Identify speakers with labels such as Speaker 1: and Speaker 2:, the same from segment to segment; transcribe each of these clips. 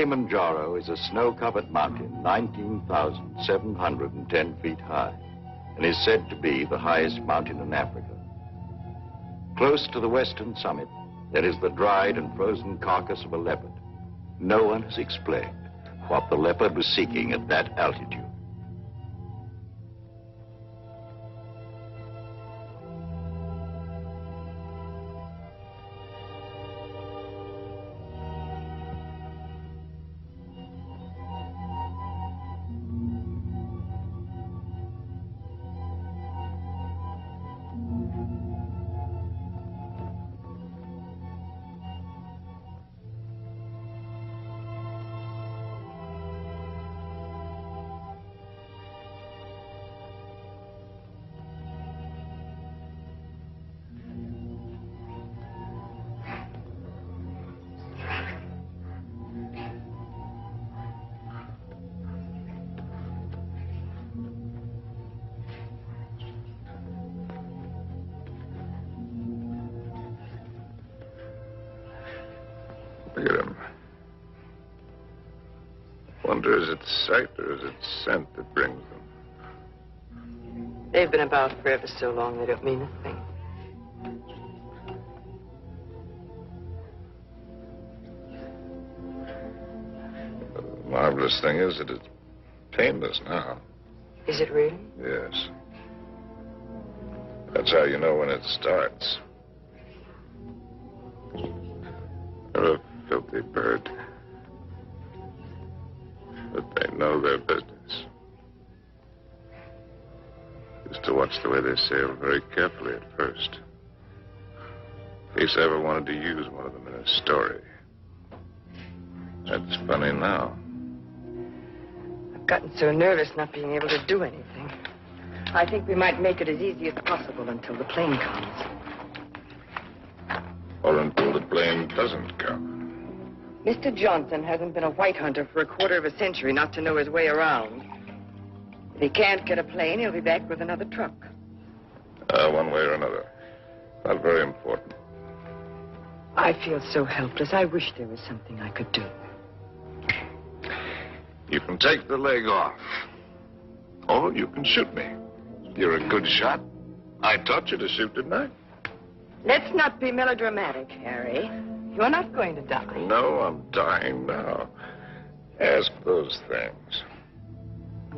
Speaker 1: Kilimanjaro is a snow-covered mountain 19,710 feet high and is said to be the highest mountain in Africa. Close to the western summit, there is the dried and frozen carcass of a leopard. No one has explained what the leopard was seeking at that altitude.
Speaker 2: Look at him. Wonder, is it sight or is it scent that brings them?
Speaker 3: They've been about for ever so long, they don't mean a thing.
Speaker 2: The marvelous thing is that it's painless now.
Speaker 3: Is it really?
Speaker 2: Yes. That's how you know when it starts. They're a filthy bird. But they know their business. Used to watch the way they sail very carefully at first. In case I ever wanted to use one of them in a story. That's funny now.
Speaker 3: I've gotten so nervous not being able to do anything. I think we might make it as easy as possible until the plane comes.
Speaker 2: Or until the plane doesn't come.
Speaker 3: Mr. Johnson hasn't been a white hunter for a quarter of a century not to know his way around. If he can't get a plane, he'll be back with another truck.
Speaker 2: One way or another. Not very important.
Speaker 3: I feel so helpless. I wish there was something I could do.
Speaker 2: You can take the leg off. Or you can shoot me. You're a good shot. I taught you to shoot, didn't I?
Speaker 3: Let's not be melodramatic, Harry. You're not going to die.
Speaker 2: No, I'm dying now. Ask those things.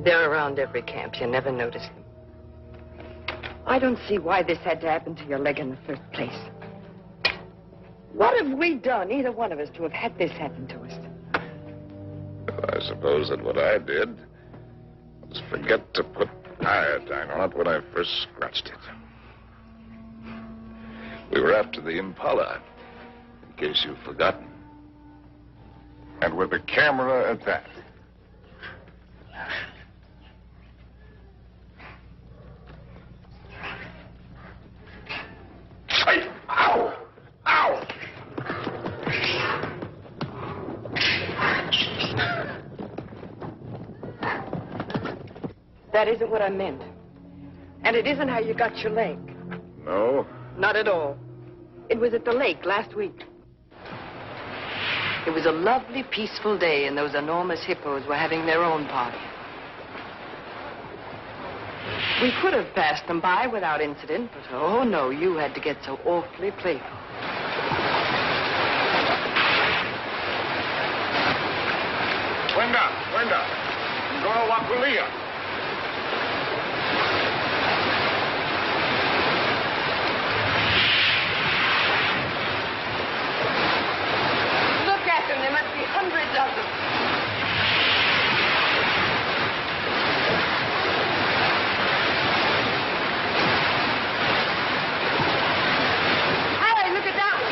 Speaker 3: They're around every camp. You never notice them. I don't see why this had to happen to your leg in the first place. What have we done, either one of us, to have had this happen to us?
Speaker 2: Well, I suppose that what I did was forget to put iodine on it when I first scratched it. We were after the Impala, in case you've forgotten. And with a camera at that. Ow! Ow!
Speaker 3: That isn't what I meant. And it isn't how you got your leg.
Speaker 2: No?
Speaker 3: Not at all. It was at the lake last week. It was a lovely, peaceful day, and those enormous hippos were having their own party. We could have passed them by without incident, but oh no, you had to get so awfully playful.
Speaker 2: Wenda. Ngoro wa kulia.
Speaker 3: Look at them. There must be hundreds of them. Harry, look at that one.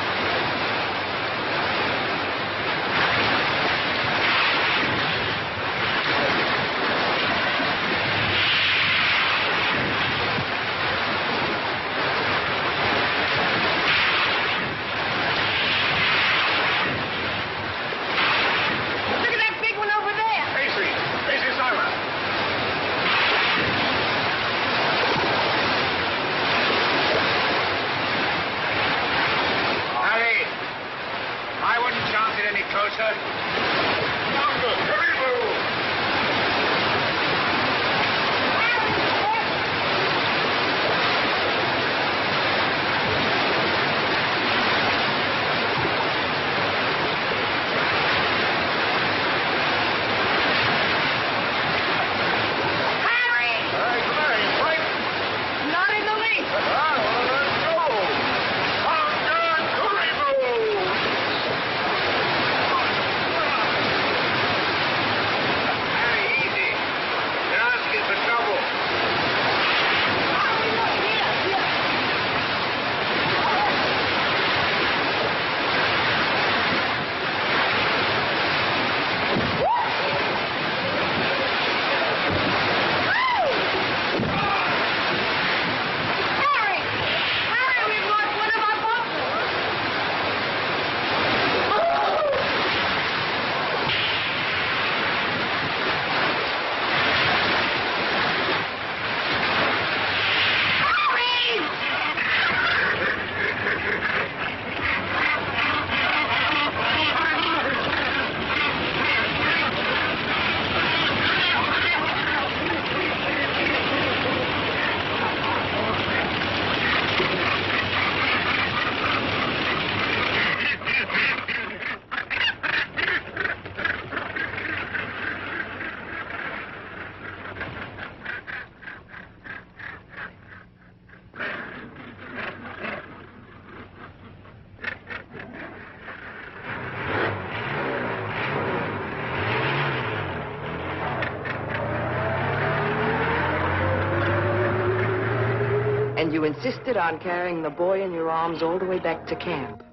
Speaker 3: And you insisted on carrying the boy in your arms all the way back to camp.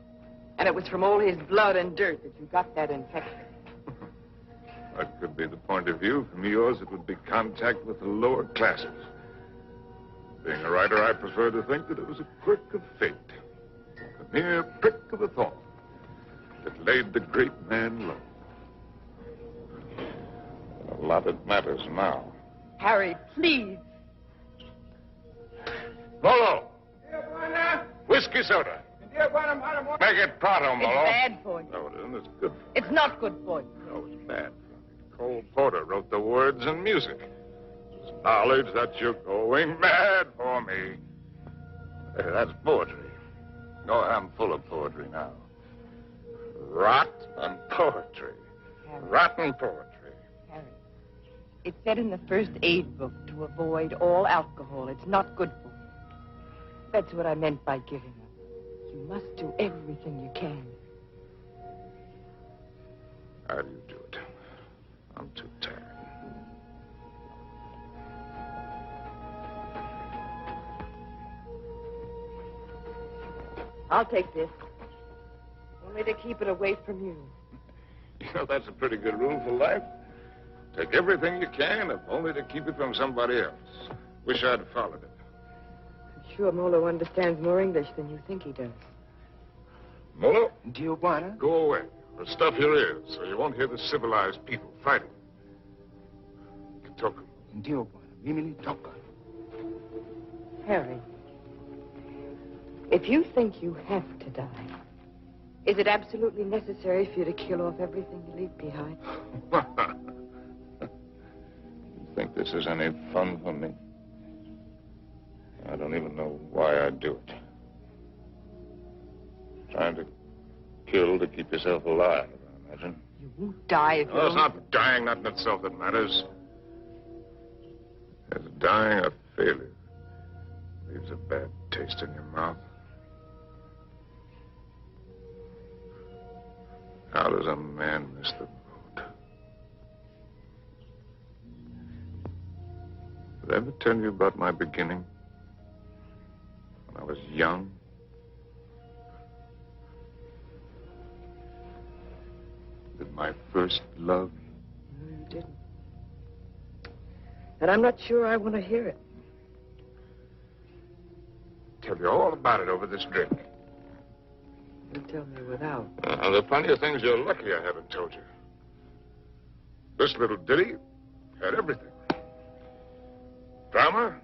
Speaker 3: And it was from all his blood and dirt that you got that infection.
Speaker 2: That could be the point of view. From yours, it would be contact with the lower classes. Being a writer, I prefer to think that it was a quirk of fate. A mere prick of a thought that laid the great man low. A lot it matters now.
Speaker 3: Harry, please.
Speaker 2: Molo! Whiskey soda. Make it pronto,
Speaker 3: It's
Speaker 2: Molo.
Speaker 3: bad for you.
Speaker 2: No, it isn't. It's good for you.
Speaker 3: It's not good for you.
Speaker 2: No, it's bad. Cole Porter wrote the words and music. It's knowledge that you're going mad for me. Hey, that's poetry. Oh, I'm full of poetry now. Rot and poetry.
Speaker 3: Harry.
Speaker 2: Rotten poetry.
Speaker 3: Harry, it said in the first aid book to avoid all alcohol. It's not good for you. That's what I meant by giving up. You must do everything you can.
Speaker 2: How do you do it? I'm too tired.
Speaker 3: I'll take this. Only to keep it away from you.
Speaker 2: You know, that's a pretty good rule for life. Take everything you can, if only to keep it from somebody else. Wish I'd followed it.
Speaker 3: I'm sure Molo understands more English than you think he does.
Speaker 2: Molo,
Speaker 4: Tijuana?
Speaker 2: go away. Or stuff your ears so you won't hear the civilized people fighting. Kitoku.
Speaker 4: Tijuana. Mimili Toka.
Speaker 3: Harry, if you think you have to die, is it absolutely necessary for you to kill off everything you leave behind?
Speaker 2: You think this is any fun for me? I don't even know why I do it. Trying to kill to keep yourself alive, I imagine.
Speaker 3: You won't die if you
Speaker 2: Well, it's
Speaker 3: don't...
Speaker 2: not dying, not in itself that matters. It's dying a failure. Leaves a bad taste in your mouth. How does a man miss the boat? Did I ever tell you about my beginning? When I was young? With my first love?
Speaker 3: No, you didn't. And I'm not sure I want to hear it.
Speaker 2: Tell you all about it over this drink.
Speaker 3: You tell me without.
Speaker 2: There are plenty of things you're lucky I haven't told you. This little ditty had everything. Drama,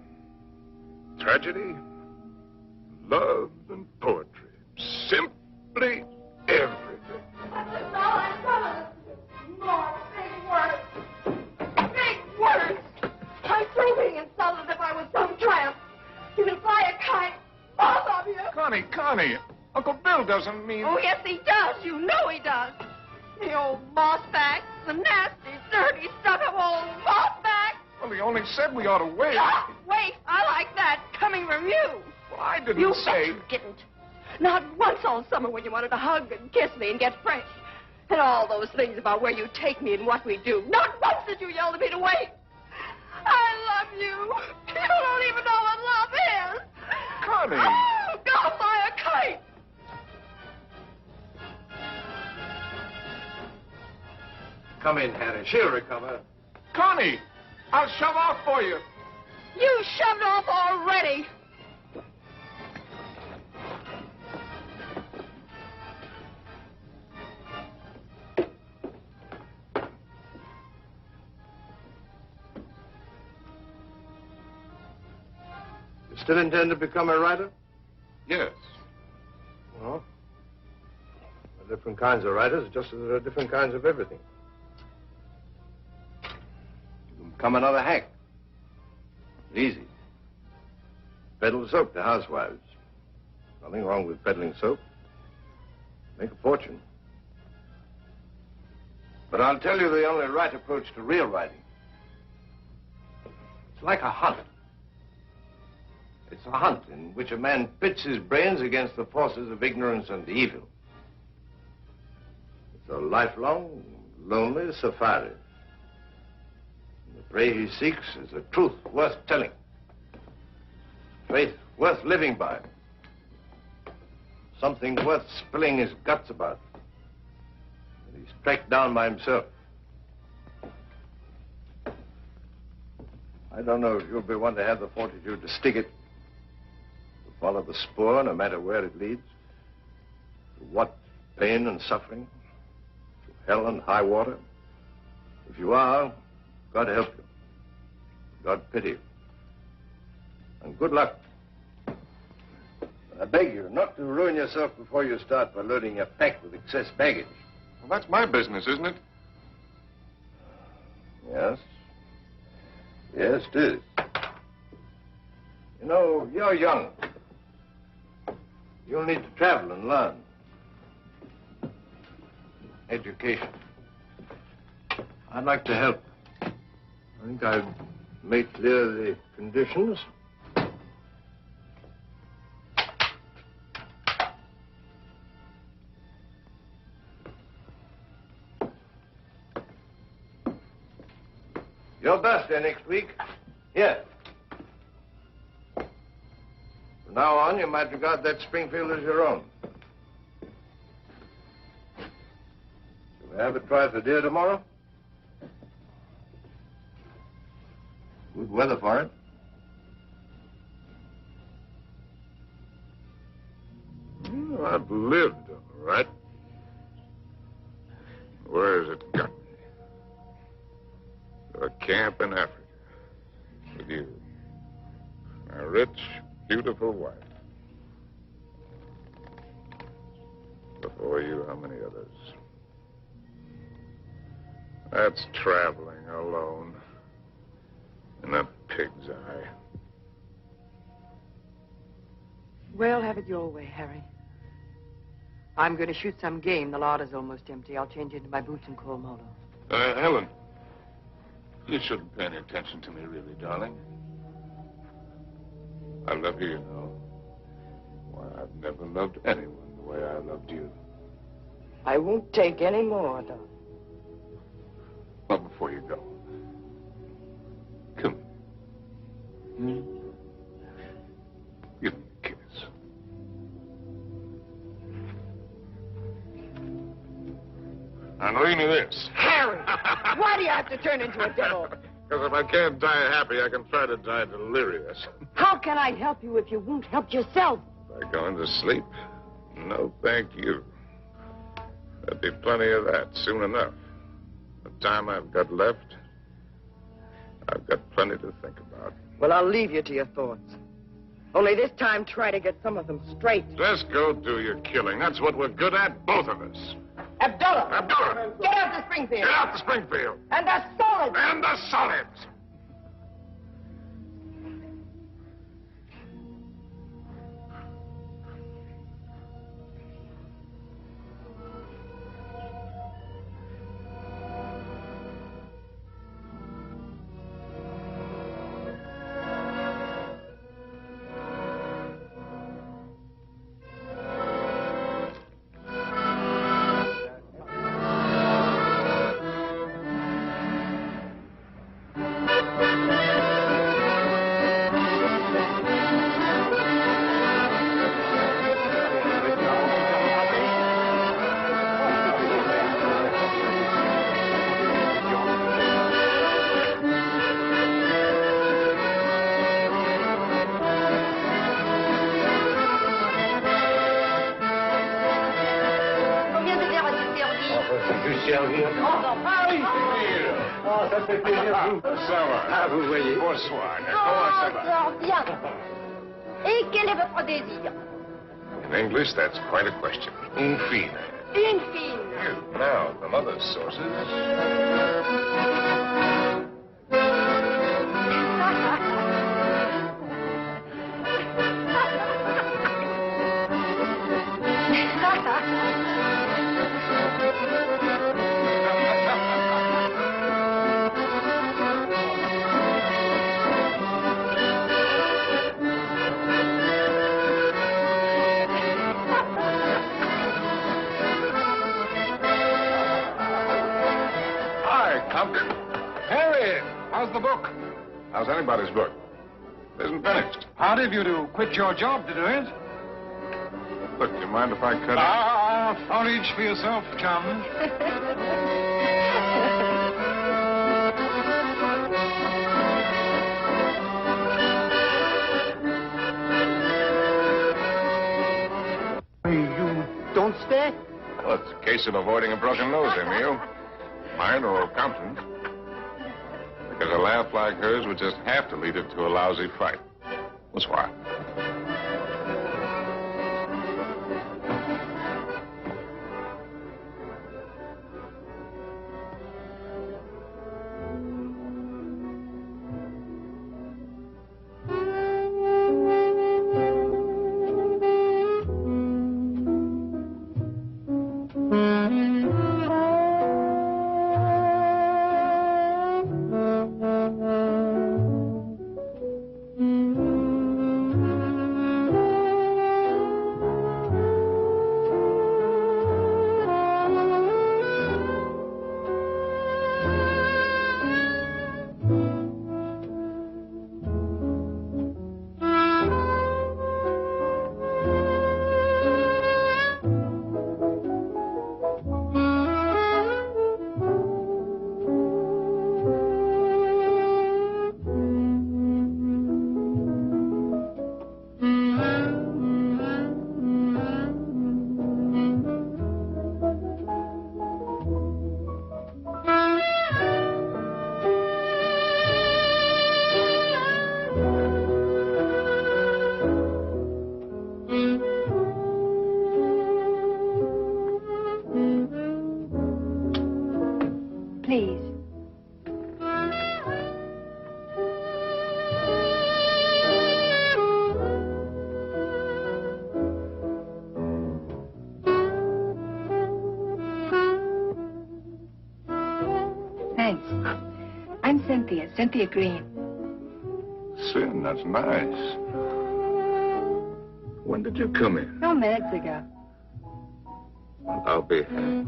Speaker 2: tragedy, love, and poetry. Simply everything.
Speaker 5: That's all I promised. More big words. Big words. I'm through being insulted if I was some tramp. You can fly a kite, both of you.
Speaker 2: Connie, Uncle Bill doesn't mean...
Speaker 5: Oh, yes, he does. You know he does. The old mossback, the nasty, dirty, stuck-up old mossback.
Speaker 2: Well, he only said we ought to wait.
Speaker 5: Oh, wait, I like that, coming from you.
Speaker 2: Well, I didn't
Speaker 5: You
Speaker 2: say...
Speaker 5: bet you didn't. Not once all summer when you wanted to hug and kiss me and get fresh. And all those things about where you take me and what we do. Not once did you yell at me to wait. I love you. You don't even know what love is.
Speaker 2: Connie.
Speaker 5: Oh, go fly a kite.
Speaker 4: Come in, Harry. She'll recover.
Speaker 2: Connie, I'll shove off for you.
Speaker 5: You shoved off already.
Speaker 4: You still intend to become a writer?
Speaker 2: Yes.
Speaker 4: Well, there are different kinds of writers, just as there are different kinds of everything. You can become another hack. Easy. Peddle soap to housewives. Nothing wrong with peddling soap. Make a fortune. But I'll tell you the only right approach to real writing. It's like a hunt. It's a hunt in which a man pits his brains against the forces of ignorance and evil. It's a lifelong, lonely safari. And the prey he seeks is a truth worth telling. Fate worth living by. Something worth spilling his guts about. And he's tracked down by himself. I don't know if you'll be one to have the fortitude to stick it. To follow the spoor, no matter where it leads. To what pain and suffering. To hell and high water. If you are, God help you. God pity you. And good luck. I beg you not to ruin yourself before you start by loading your pack with excess baggage.
Speaker 2: Well, that's my business, isn't it?
Speaker 4: Yes. Yes, it is. You know, you're young. You'll need to travel and learn. Education. I'd like to help. I think I've made clear the conditions. Your birthday next week. Here. From now on, you might regard that Springfield as your own. Shall we have a try for deer tomorrow? Good weather for it.
Speaker 2: Well, I've lived, all right. Where has it got me? To a camp in Africa. With you. A rich, beautiful wife. Before you, how many others? That's traveling alone. In a pig's eye.
Speaker 3: Well, have it your way, Harry. I'm going to shoot some game. The larder's almost empty. I'll change into my boots and call Molo.
Speaker 2: Helen, you shouldn't pay any attention to me, really, darling. I love you, you know. Why, I've never loved anyone the way I loved you.
Speaker 3: I won't take any more, though.
Speaker 2: Well, before you go, come. Give me a kiss. And leave me this.
Speaker 3: Harry! Why do you have to turn into a devil?
Speaker 2: Because if I can't die happy, I can try to die delirious.
Speaker 3: How can I help you if you won't help yourself?
Speaker 2: By going to sleep? No, thank you. There'll be plenty of that soon enough. The time I've got left, I've got plenty to think about.
Speaker 3: Well, I'll leave you to your thoughts. Only this time, try to get some of them straight.
Speaker 2: Just go do your killing. That's what we're good at, both of us.
Speaker 3: Abdullah!
Speaker 2: Abdullah!
Speaker 3: Get out to Springfield!
Speaker 2: Get out to Springfield!
Speaker 3: And the solids!
Speaker 2: And the solids!
Speaker 6: Vous voyez.
Speaker 2: Bonsoir.
Speaker 6: Oh, fort bien. Et quel est votre désir?
Speaker 2: In English, that's quite a question. In fine.
Speaker 6: Une fille.
Speaker 2: Now, from other sources. Harry, how's the book? How's anybody's book? isn't finished.
Speaker 7: Hard of you to quit your job to do it.
Speaker 2: Look, do you mind if I cut it?
Speaker 7: Forage for yourself, chum. You don't stay?
Speaker 2: Well, it's a case of avoiding a broken nose, Emil. Mine or Compton's. Because a laugh like hers would just have to lead it to a lousy fight. That's why.
Speaker 8: Cynthia Green.
Speaker 2: Sin, that's nice. When did you come in?
Speaker 8: No, minutes ago.
Speaker 2: Well, I'll be happy.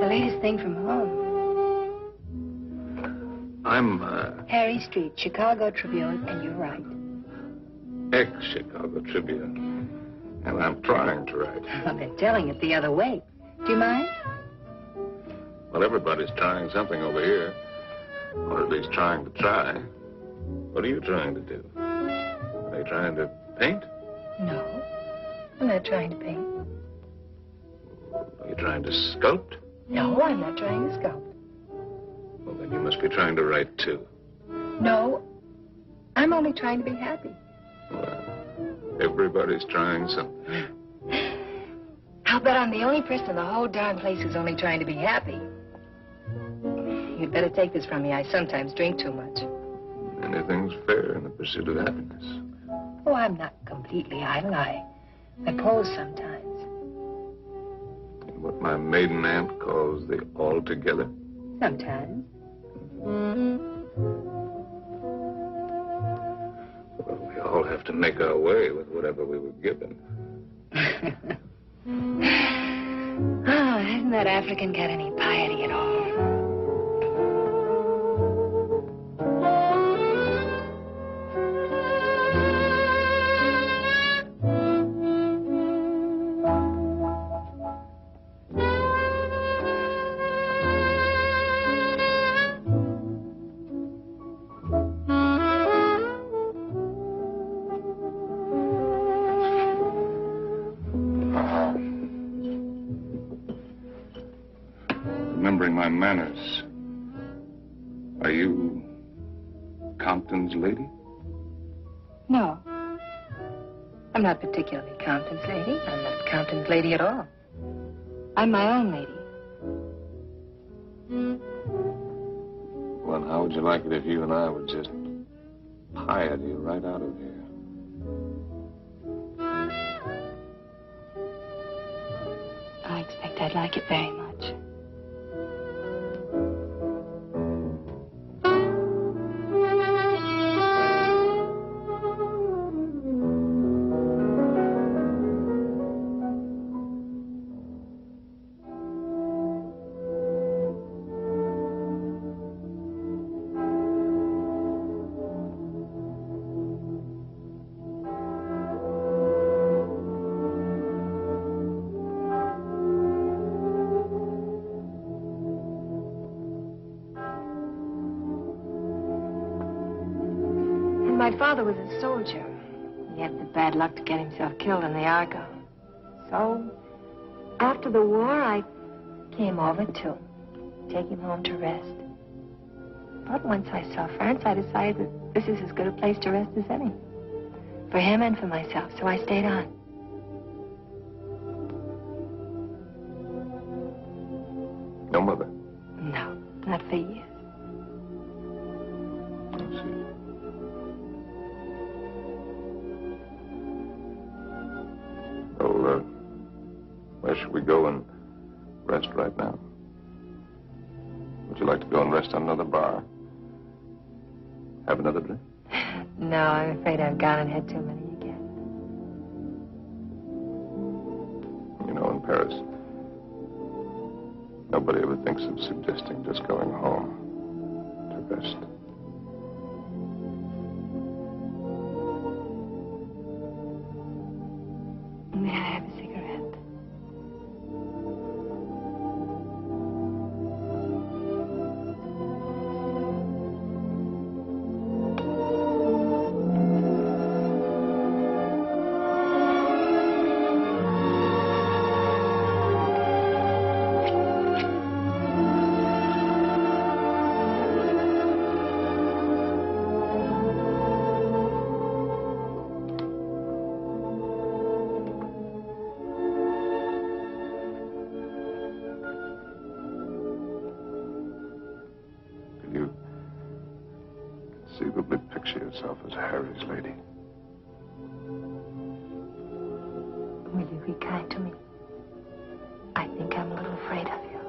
Speaker 8: The latest thing from home.
Speaker 2: I'm,
Speaker 8: Harry Street, Chicago Tribune, and you're right.
Speaker 2: ex-Chicago Tribune. And I'm trying to write.
Speaker 8: Well, they're telling it the other way. Do you mind?
Speaker 2: Well, everybody's trying something over here. Or at least trying to try. What are you trying to do? Are you trying to paint?
Speaker 8: No, I'm not trying to paint.
Speaker 2: Are you trying to sculpt?
Speaker 8: No, I'm not trying to sculpt.
Speaker 2: Well, then you must be trying to write, too.
Speaker 8: No, I'm only trying to be happy.
Speaker 2: Well, everybody's trying something.
Speaker 8: I'll bet I'm the only person in the whole darn place who's only trying to be happy. You'd better take this from me. I sometimes drink too much.
Speaker 2: Anything's fair in the pursuit of happiness.
Speaker 8: Oh, I'm not completely idle. I pose sometimes.
Speaker 2: What my maiden aunt calls the altogether?
Speaker 8: Sometimes.
Speaker 2: Well, we all have to make our way with whatever we were given.
Speaker 8: Oh, hasn't that African got any piety at all?
Speaker 2: Remembering my manners. Are you Compton's lady?
Speaker 8: No. I'm not particularly Compton's lady. I'm not Compton's lady at all. I'm my own lady.
Speaker 2: Well, how would you like it if you and I would just hired you right out of here?
Speaker 8: I expect I'd like it very much. My father was a soldier. He had the bad luck to get himself killed in the Argonne. So, after the war, I came over to take him home to rest. But once I saw France, I decided that this is as good a place to rest as any. For him and for myself, so I stayed on.
Speaker 4: No mother?
Speaker 8: No, not for years.
Speaker 4: I see. Well, where should we go and rest right now? Would you like to go and rest on another bar? Have another drink?
Speaker 8: No, I'm afraid I've gone and had too many again.
Speaker 4: You know, in Paris, nobody ever thinks of suggesting just going home to rest.
Speaker 8: May I have a cigarette?
Speaker 4: Conceivably picture yourself as Harry's lady.
Speaker 8: Will you be kind to me? I think I'm a little afraid of you.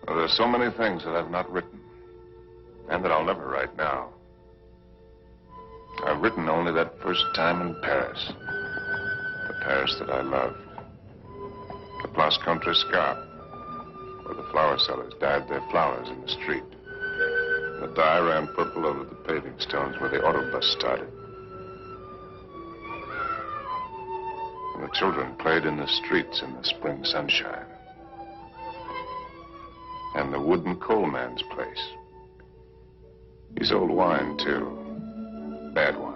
Speaker 4: Well, there's so many things that I've not written, and that I'll never write now. I've written only that first time in Paris. The Paris that I loved. The Place Contrescarpe, where the flower sellers dyed their flowers in the street. The dye ran purple over the paving stones where the autobus started. And the children played in the streets in the spring sunshine. And the wooden coal man's place. He sold wine, too. Bad wine.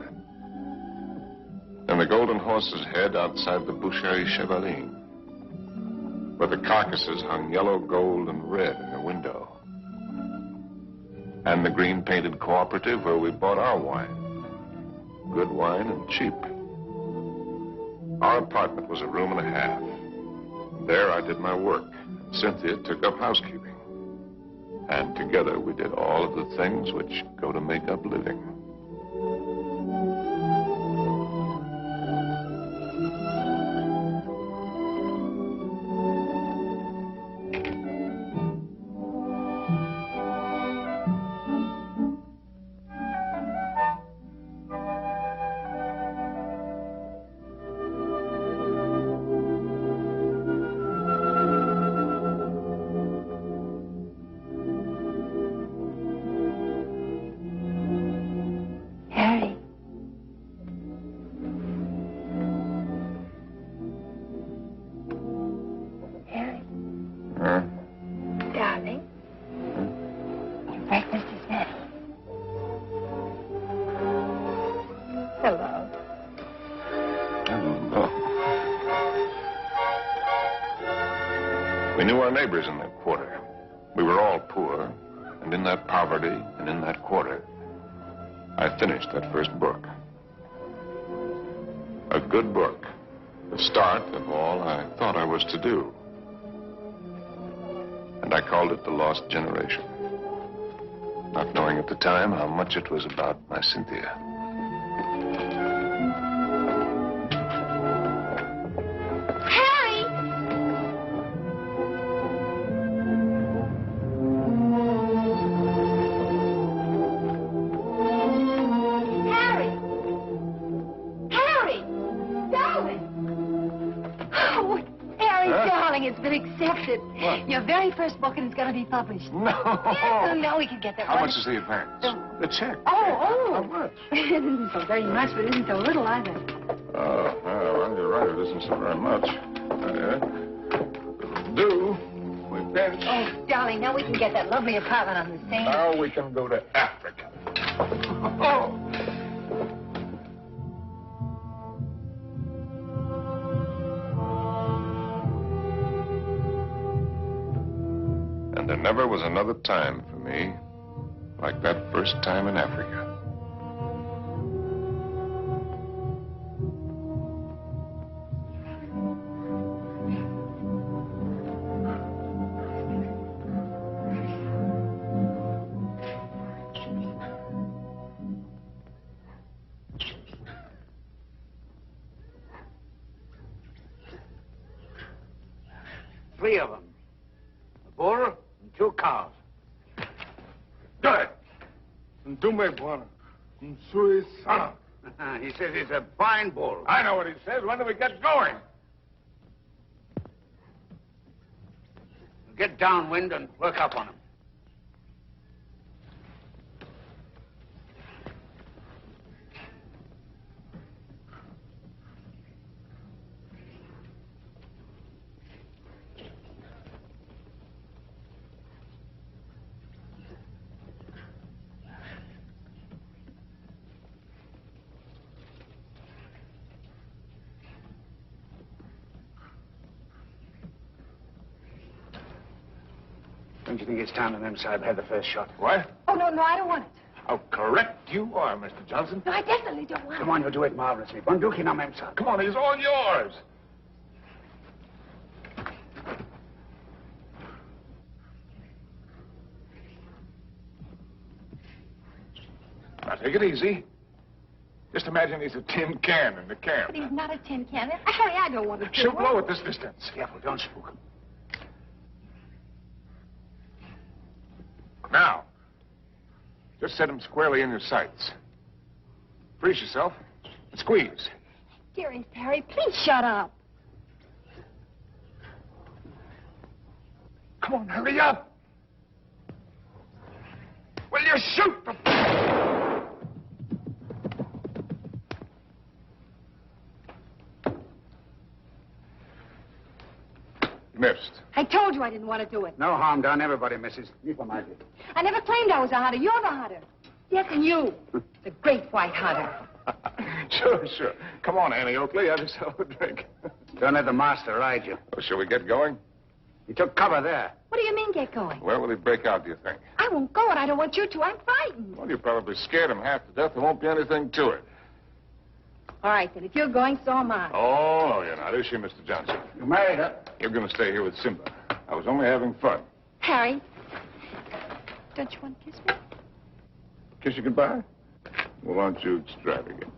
Speaker 4: And the Golden Horse's Head outside the Boucherie Chevalier, where the carcasses hung yellow, gold, and red in the window. And the green-painted cooperative where we bought our wine. Good wine and cheap. Our apartment was a room and a half. There I did my work. Cynthia took up housekeeping. And together we did all of the things which go to make up living. We knew our neighbors in that quarter. We were all poor, and in that poverty and in that quarter, I finished that first book. A good book, the start of all I thought I was to do. And I called it The Lost Generation, not knowing at the time how much it was about my Cynthia.
Speaker 8: Your very first book, and it's going to be published.
Speaker 4: No.
Speaker 8: Yes, no, we can get that.
Speaker 4: How much is the advance? The check.
Speaker 8: Oh.
Speaker 4: How much?
Speaker 8: It isn't so very much, but it isn't so little either.
Speaker 4: Oh, well, you're right. It isn't so very much.
Speaker 2: do. We pinch.
Speaker 8: Oh, darling, now we can get that lovely apartment on the Seine.
Speaker 2: Now we can go to Africa. Oh! And there never was another time for me like that first time in Africa.
Speaker 7: Three of them. A bull and 2 cows.
Speaker 2: Good. Ndume bwana. Msui sana.
Speaker 7: He says he's a fine bull.
Speaker 2: I know what he says. When do we get going?
Speaker 7: Get downwind and work up on him. Don't you think it's time the Memsahib had the first shot?
Speaker 2: What?
Speaker 8: Oh, no, I don't want it.
Speaker 2: How correct you are, Mr. Johnson.
Speaker 8: No, I definitely don't want it.
Speaker 7: Come on, you'll do it marvelously. Bunduki no Memsahib.
Speaker 2: Come on, he's all yours. Now, take it easy. Just imagine he's a tin can in the camp.
Speaker 8: But he's not a tin can. Harry, I don't want to
Speaker 2: She'll blow at this distance.
Speaker 7: Careful, don't spook him.
Speaker 2: Now, just set him squarely in your sights. Brace yourself and squeeze.
Speaker 8: Dearest Harry, please shut up.
Speaker 2: Come on, hurry up. Will you shoot the... Missed.
Speaker 8: I told you I didn't want to do it.
Speaker 7: No harm done. Everybody misses. Nico might be.
Speaker 8: I never claimed I was a hunter. You're the hunter. Yes, and you. The great white hunter.
Speaker 2: Sure. Come on, Annie Oakley. Have yourself a drink.
Speaker 7: Don't let the master ride you.
Speaker 2: Well, shall we get going?
Speaker 7: He took cover there.
Speaker 8: What do you mean, get going?
Speaker 2: Where will he break out, do you think?
Speaker 8: I won't go, and I don't want you to. I'm frightened.
Speaker 2: Well, you probably scared him half to death. There won't be anything to it.
Speaker 8: All right, then. If you're going, so am I.
Speaker 2: Oh, no, you're not. Is she, Mr. Johnson?
Speaker 7: You married her.
Speaker 2: You're going to stay here with Simba. I was only having fun.
Speaker 8: Harry, don't you want to kiss me?
Speaker 2: Kiss you goodbye? Well, aren't you extravagant?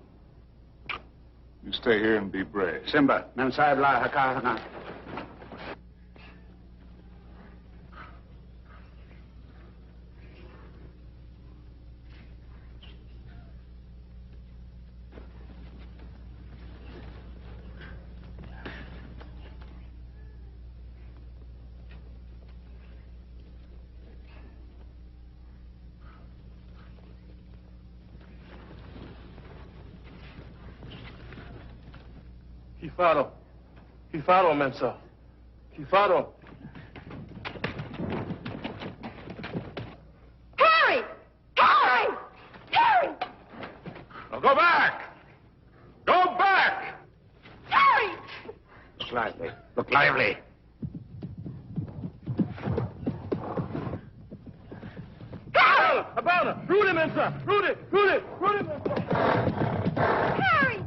Speaker 2: You stay here and be brave.
Speaker 7: Simba, Memsahib la hakahana.
Speaker 9: Kifaro, Memsa. Kifaro.
Speaker 8: Harry! Harry! Harry!
Speaker 2: Now go back! Go back!
Speaker 8: Harry!
Speaker 7: Look lively. Look lively.
Speaker 8: Harry!
Speaker 9: Abana! Rudy, Memsa! Rudy! Memsa!
Speaker 8: Harry!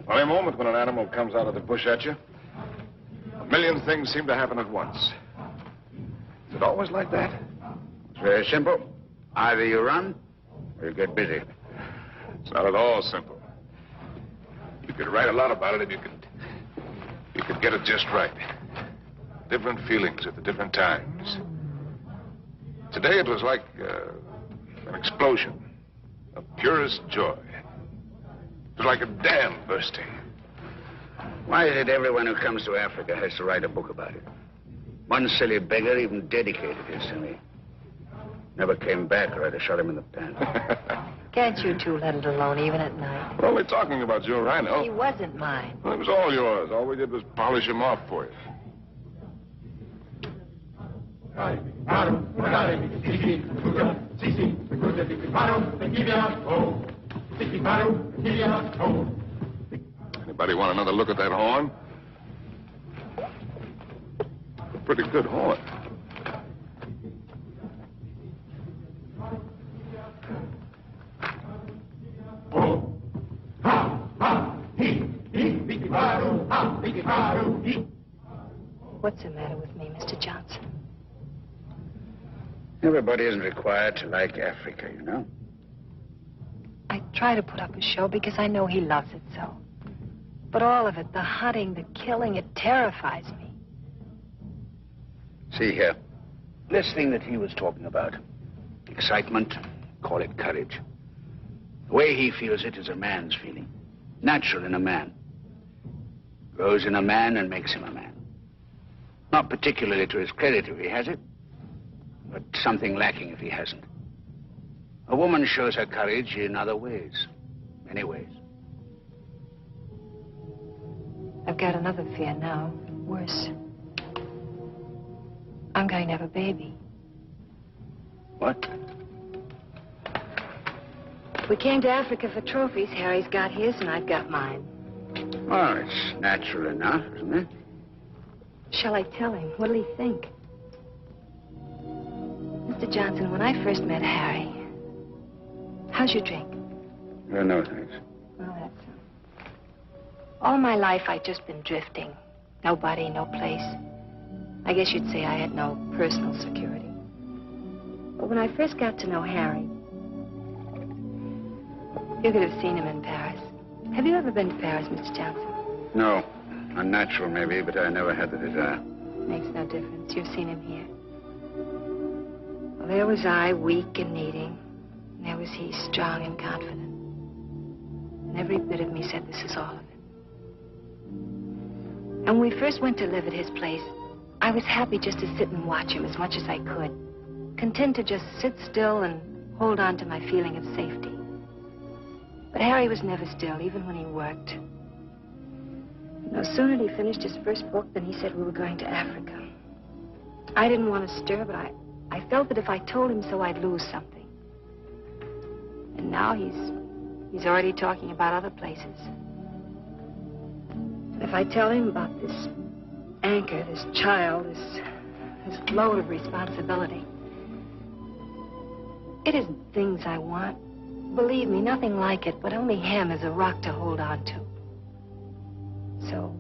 Speaker 2: Funny moment when an animal comes out of the bush at you. A million things seem to happen at once. Is it always like that?
Speaker 7: It's very simple. Either you run or you get busy.
Speaker 2: It's not at all simple. You could write a lot about it if you could get it just right. Different feelings at the different times. Today it was like an explosion of purest joy. It was like a dam bursting.
Speaker 7: Why is it everyone who comes to Africa has to write a book about it? One silly beggar even dedicated his to me. Never came back or I'd have shot him in the pants.
Speaker 8: Can't you two let it alone even at night?
Speaker 2: We're only talking about your rhino.
Speaker 8: He wasn't mine.
Speaker 2: Well, it was all yours. All we did was polish him off for you. Anybody want another look at that horn? A pretty good horn.
Speaker 8: What's the matter with me, Mr. Johnson?
Speaker 7: Everybody isn't required to like Africa, you know.
Speaker 8: I try to put up a show because I know he loves it so. But all of it, the hunting, the killing, it terrifies me.
Speaker 7: See here, this thing that he was talking about, excitement, call it courage. The way he feels it is a man's feeling, natural in a man. Grows in a man and makes him a man. Not particularly to his credit if he has it, but something lacking if he hasn't. A woman shows her courage in other ways, many ways.
Speaker 8: I've got another fear now, worse. I'm going to have a baby.
Speaker 7: What?
Speaker 8: We came to Africa for trophies. Harry's got his and I've got mine.
Speaker 7: Well, it's natural enough, isn't it?
Speaker 8: Shall I tell him? What'll he think? Mr. Johnson, when I first met Harry, how's your drink?
Speaker 7: No, thanks.
Speaker 8: Well, that's all my life I'd just been drifting. Nobody, no place. I guess you'd say I had no personal security. But when I first got to know Harry, you could have seen him in Paris. Have you ever been to Paris, Mr. Johnson?
Speaker 7: No. Unnatural, maybe, but I never had the desire.
Speaker 8: Makes no difference. You've seen him here. Well, there was I, weak and needing. And there was he, strong and confident. And every bit of me said, this is all of it. And when we first went to live at his place, I was happy just to sit and watch him as much as I could. Content to just sit still and hold on to my feeling of safety. But Harry was never still, even when he worked. No sooner had he finished his first book than he said we were going to Africa. I didn't want to stir, but I felt that if I told him so, I'd lose something. And now he's already talking about other places. And if I tell him about this anchor, this child, this load of responsibility, it isn't things I want. Believe me, nothing like it, but only him as a rock to hold on to. So,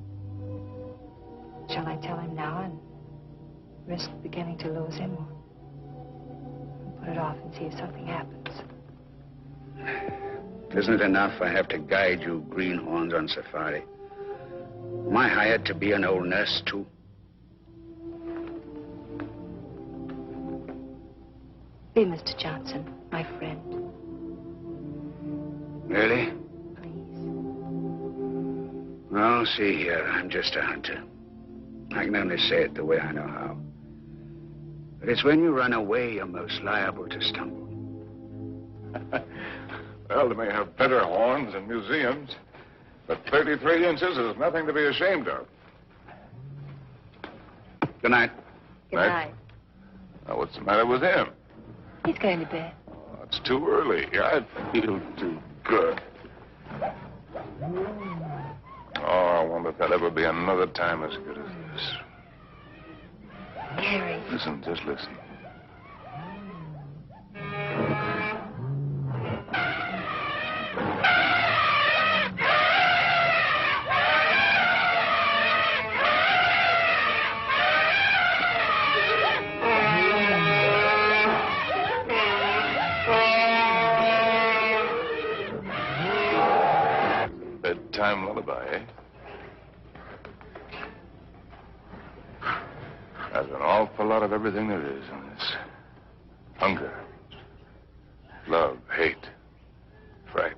Speaker 8: shall I tell him now and risk beginning to lose him, or put it off and see if something happens?
Speaker 7: Isn't it enough I have to guide you greenhorns on safari? Am I hired to be an old nurse, too?
Speaker 8: Be Mr. Johnson, my friend.
Speaker 7: Really?
Speaker 8: Please.
Speaker 7: Well, see here, I'm just a hunter. I can only say it the way I know how. But it's when you run away you're most liable to stumble.
Speaker 2: Well, they may have better horns in museums, but 33 inches is nothing to be ashamed of.
Speaker 7: Good night.
Speaker 8: Good night.
Speaker 2: Now, what's the matter with him?
Speaker 8: He's going to bed.
Speaker 2: Oh, it's too early. I feel too good. Oh, I wonder if there'll ever be another time as good as this.
Speaker 8: Harry.
Speaker 2: Listen, just listen. Bedtime lullaby, eh? There's an awful lot of everything there is in this. Hunger, love, hate, fright.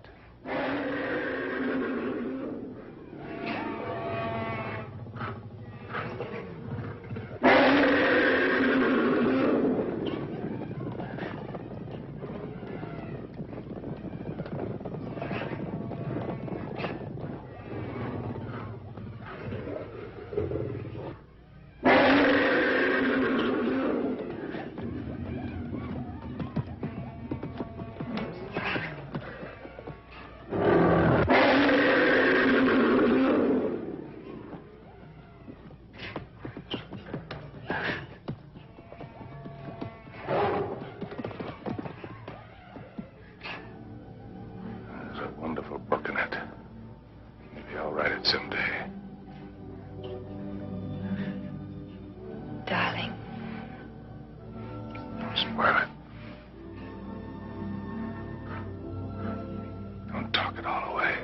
Speaker 2: Wonderful book in it. Maybe I'll write it someday.
Speaker 8: Darling.
Speaker 2: Don't spoil it. Don't talk it all away.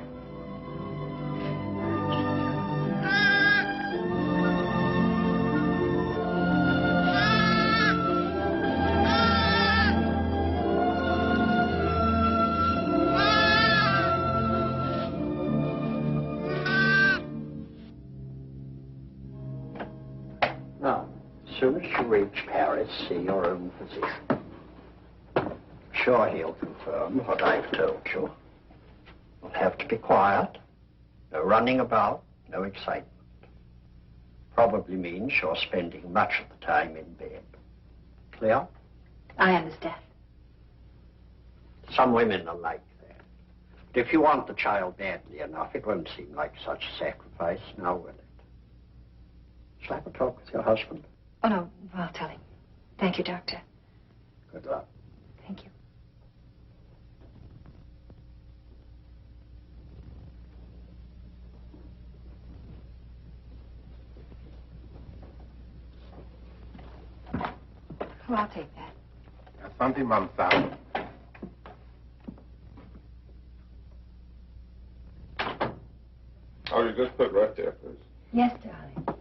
Speaker 10: As soon as you reach Paris, see your own physician. Sure, he'll confirm what I've told you. You'll have to be quiet. No running about, no excitement. Probably means you're spending much of the time in bed. Clear?
Speaker 8: I understand.
Speaker 10: Some women are like that. But if you want the child badly enough, it won't seem like such a sacrifice, now will it? Shall I have a talk with your husband?
Speaker 8: Oh, no, I'll tell him. Thank you, Doctor.
Speaker 10: Good luck.
Speaker 8: Thank you. Oh, I'll take that.
Speaker 4: Asante, Mamsa.
Speaker 2: Oh, you just put right there, please.
Speaker 8: Yes, darling.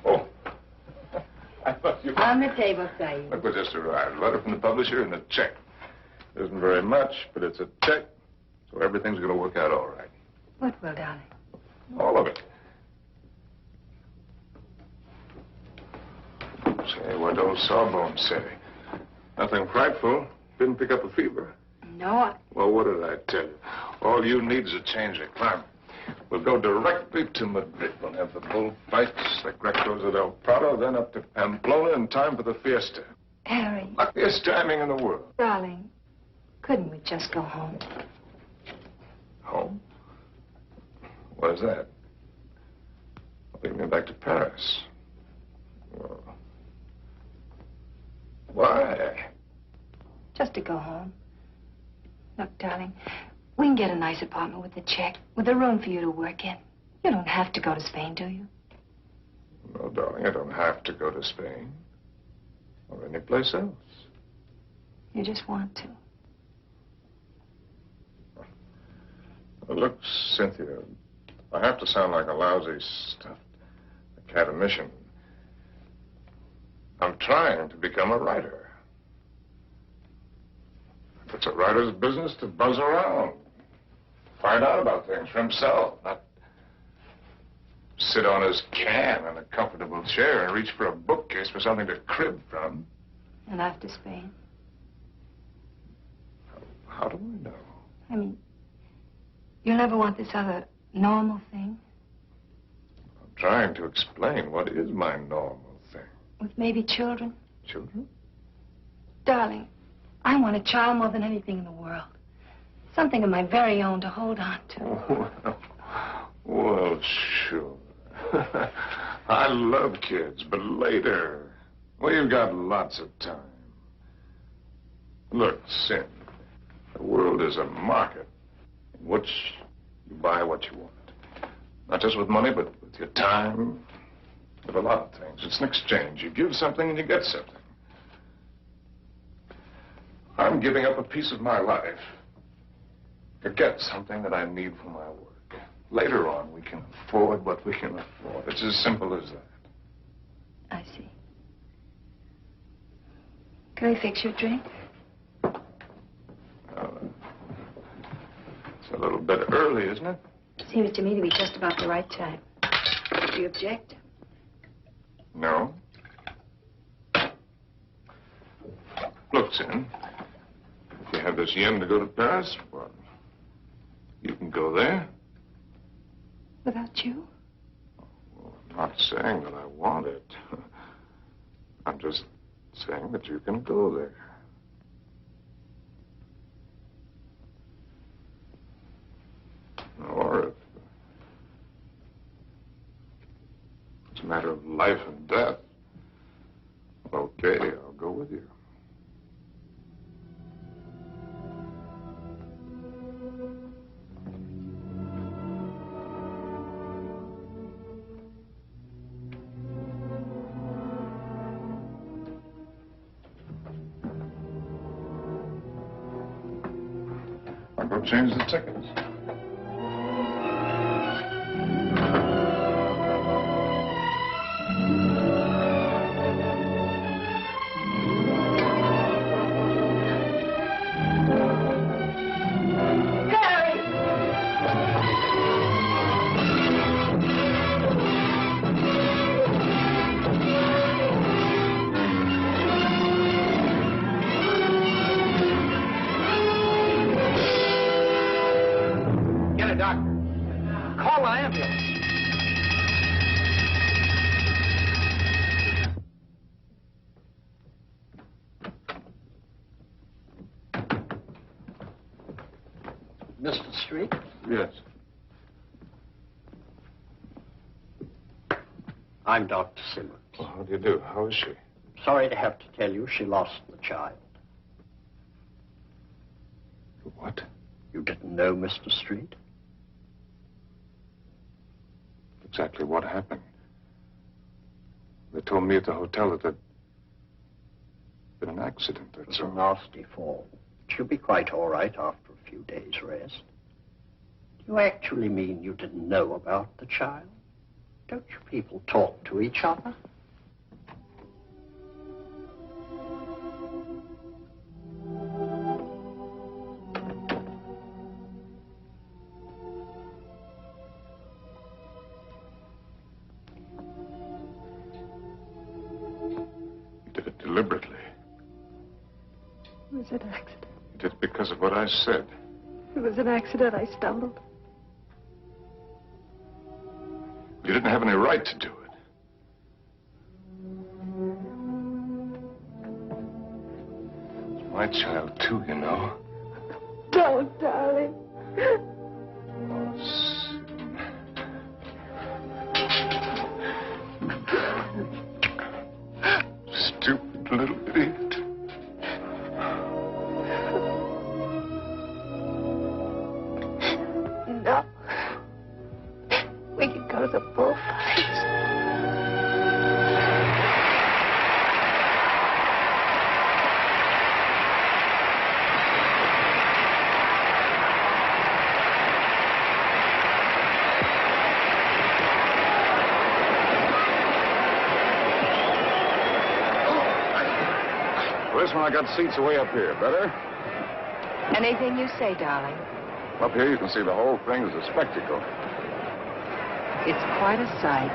Speaker 2: Oh. I thought you...
Speaker 8: On the table, sir.
Speaker 2: Look what just arrived. A letter from the publisher and a check. It isn't very much, but it's a check, so everything's going to work out all right.
Speaker 8: What will, darling?
Speaker 2: All of it. Say, what old Sawbone say? Nothing frightful. Didn't pick up a fever.
Speaker 8: No,
Speaker 2: Well, what did I tell you? All you need is a change of climate. We'll go directly to Madrid. We'll have the bullfights, the Grecos at El Prado, then up to Pamplona in time for the fiesta.
Speaker 8: Harry.
Speaker 2: Luckiest timing in the world.
Speaker 8: Darling, couldn't we just go home?
Speaker 2: Home? What is that? Take me back to Paris. Well, why?
Speaker 8: Just to go home. Look, darling, we can get a nice apartment with a check, with a room for you to work in. You don't have to go to Spain, do you?
Speaker 2: No, darling, I don't have to go to Spain. Or any place else.
Speaker 8: You just want to.
Speaker 2: Well, look, Cynthia, I have to sound like a lousy stuffed academician. I'm trying to become a writer. It's a writer's business to buzz around. Find out about things for himself, not sit on his can in a comfortable chair and reach for a bookcase for something to crib from.
Speaker 8: And after Spain?
Speaker 2: How do I know?
Speaker 8: I mean, you'll never want this other normal thing?
Speaker 2: I'm trying to explain what is my normal thing.
Speaker 8: With maybe children?
Speaker 2: Children?
Speaker 8: Darling, I want a child more than anything in the world. Something of my very own to hold on to.
Speaker 2: Well, sure. I love kids, but later. We've got lots of time. Look, Sin, the world is a market in which you buy what you want. Not just with money, but with your time, with a lot of things. It's an exchange. You give something and you get something. I'm giving up a piece of my life to get something that I need for my work. Later on, we can afford what we can afford. It's as simple as that.
Speaker 8: I see. Can I fix your drink?
Speaker 2: It's a little bit early, isn't it?
Speaker 8: Seems to me to be just about the right time. Do you object?
Speaker 2: No. Look, Sin, if you have this yen to go to Paris, well, you can go there.
Speaker 8: Without you?
Speaker 2: Well, I'm not saying that I want it. I'm just saying that you can go there. Or if it's a matter of life and death, okay, I'll go with you. I'll go change the tickets.
Speaker 7: Get a doctor. Call an ambulance.
Speaker 10: Mr. Street?
Speaker 2: Yes.
Speaker 10: I'm Dr. Simmons.
Speaker 2: Well, how do you do? How is she?
Speaker 10: Sorry to have to tell you she lost the child.
Speaker 2: What?
Speaker 10: You didn't know, Mr. Street?
Speaker 2: Exactly what happened? They told me at the hotel that there'd been an accident,
Speaker 10: It was
Speaker 2: that's
Speaker 10: a
Speaker 2: all.
Speaker 10: nasty fall. She'll be quite all right after a few days' rest. Do you actually mean you didn't know about the child? Don't you people talk to each other?
Speaker 2: You did it deliberately.
Speaker 8: It was an accident.
Speaker 2: You did it because of what I said.
Speaker 8: It was an accident. I stumbled.
Speaker 2: You didn't have any right to do it. It's my child, too, you know.
Speaker 8: Don't, darling.
Speaker 2: Stupid little idiot.
Speaker 8: No. We could go to the bullfights.
Speaker 2: Well, this one I got seats way up here. Better?
Speaker 3: Anything you say, darling.
Speaker 2: Up here you can see the whole thing as a spectacle.
Speaker 3: It's quite a sight.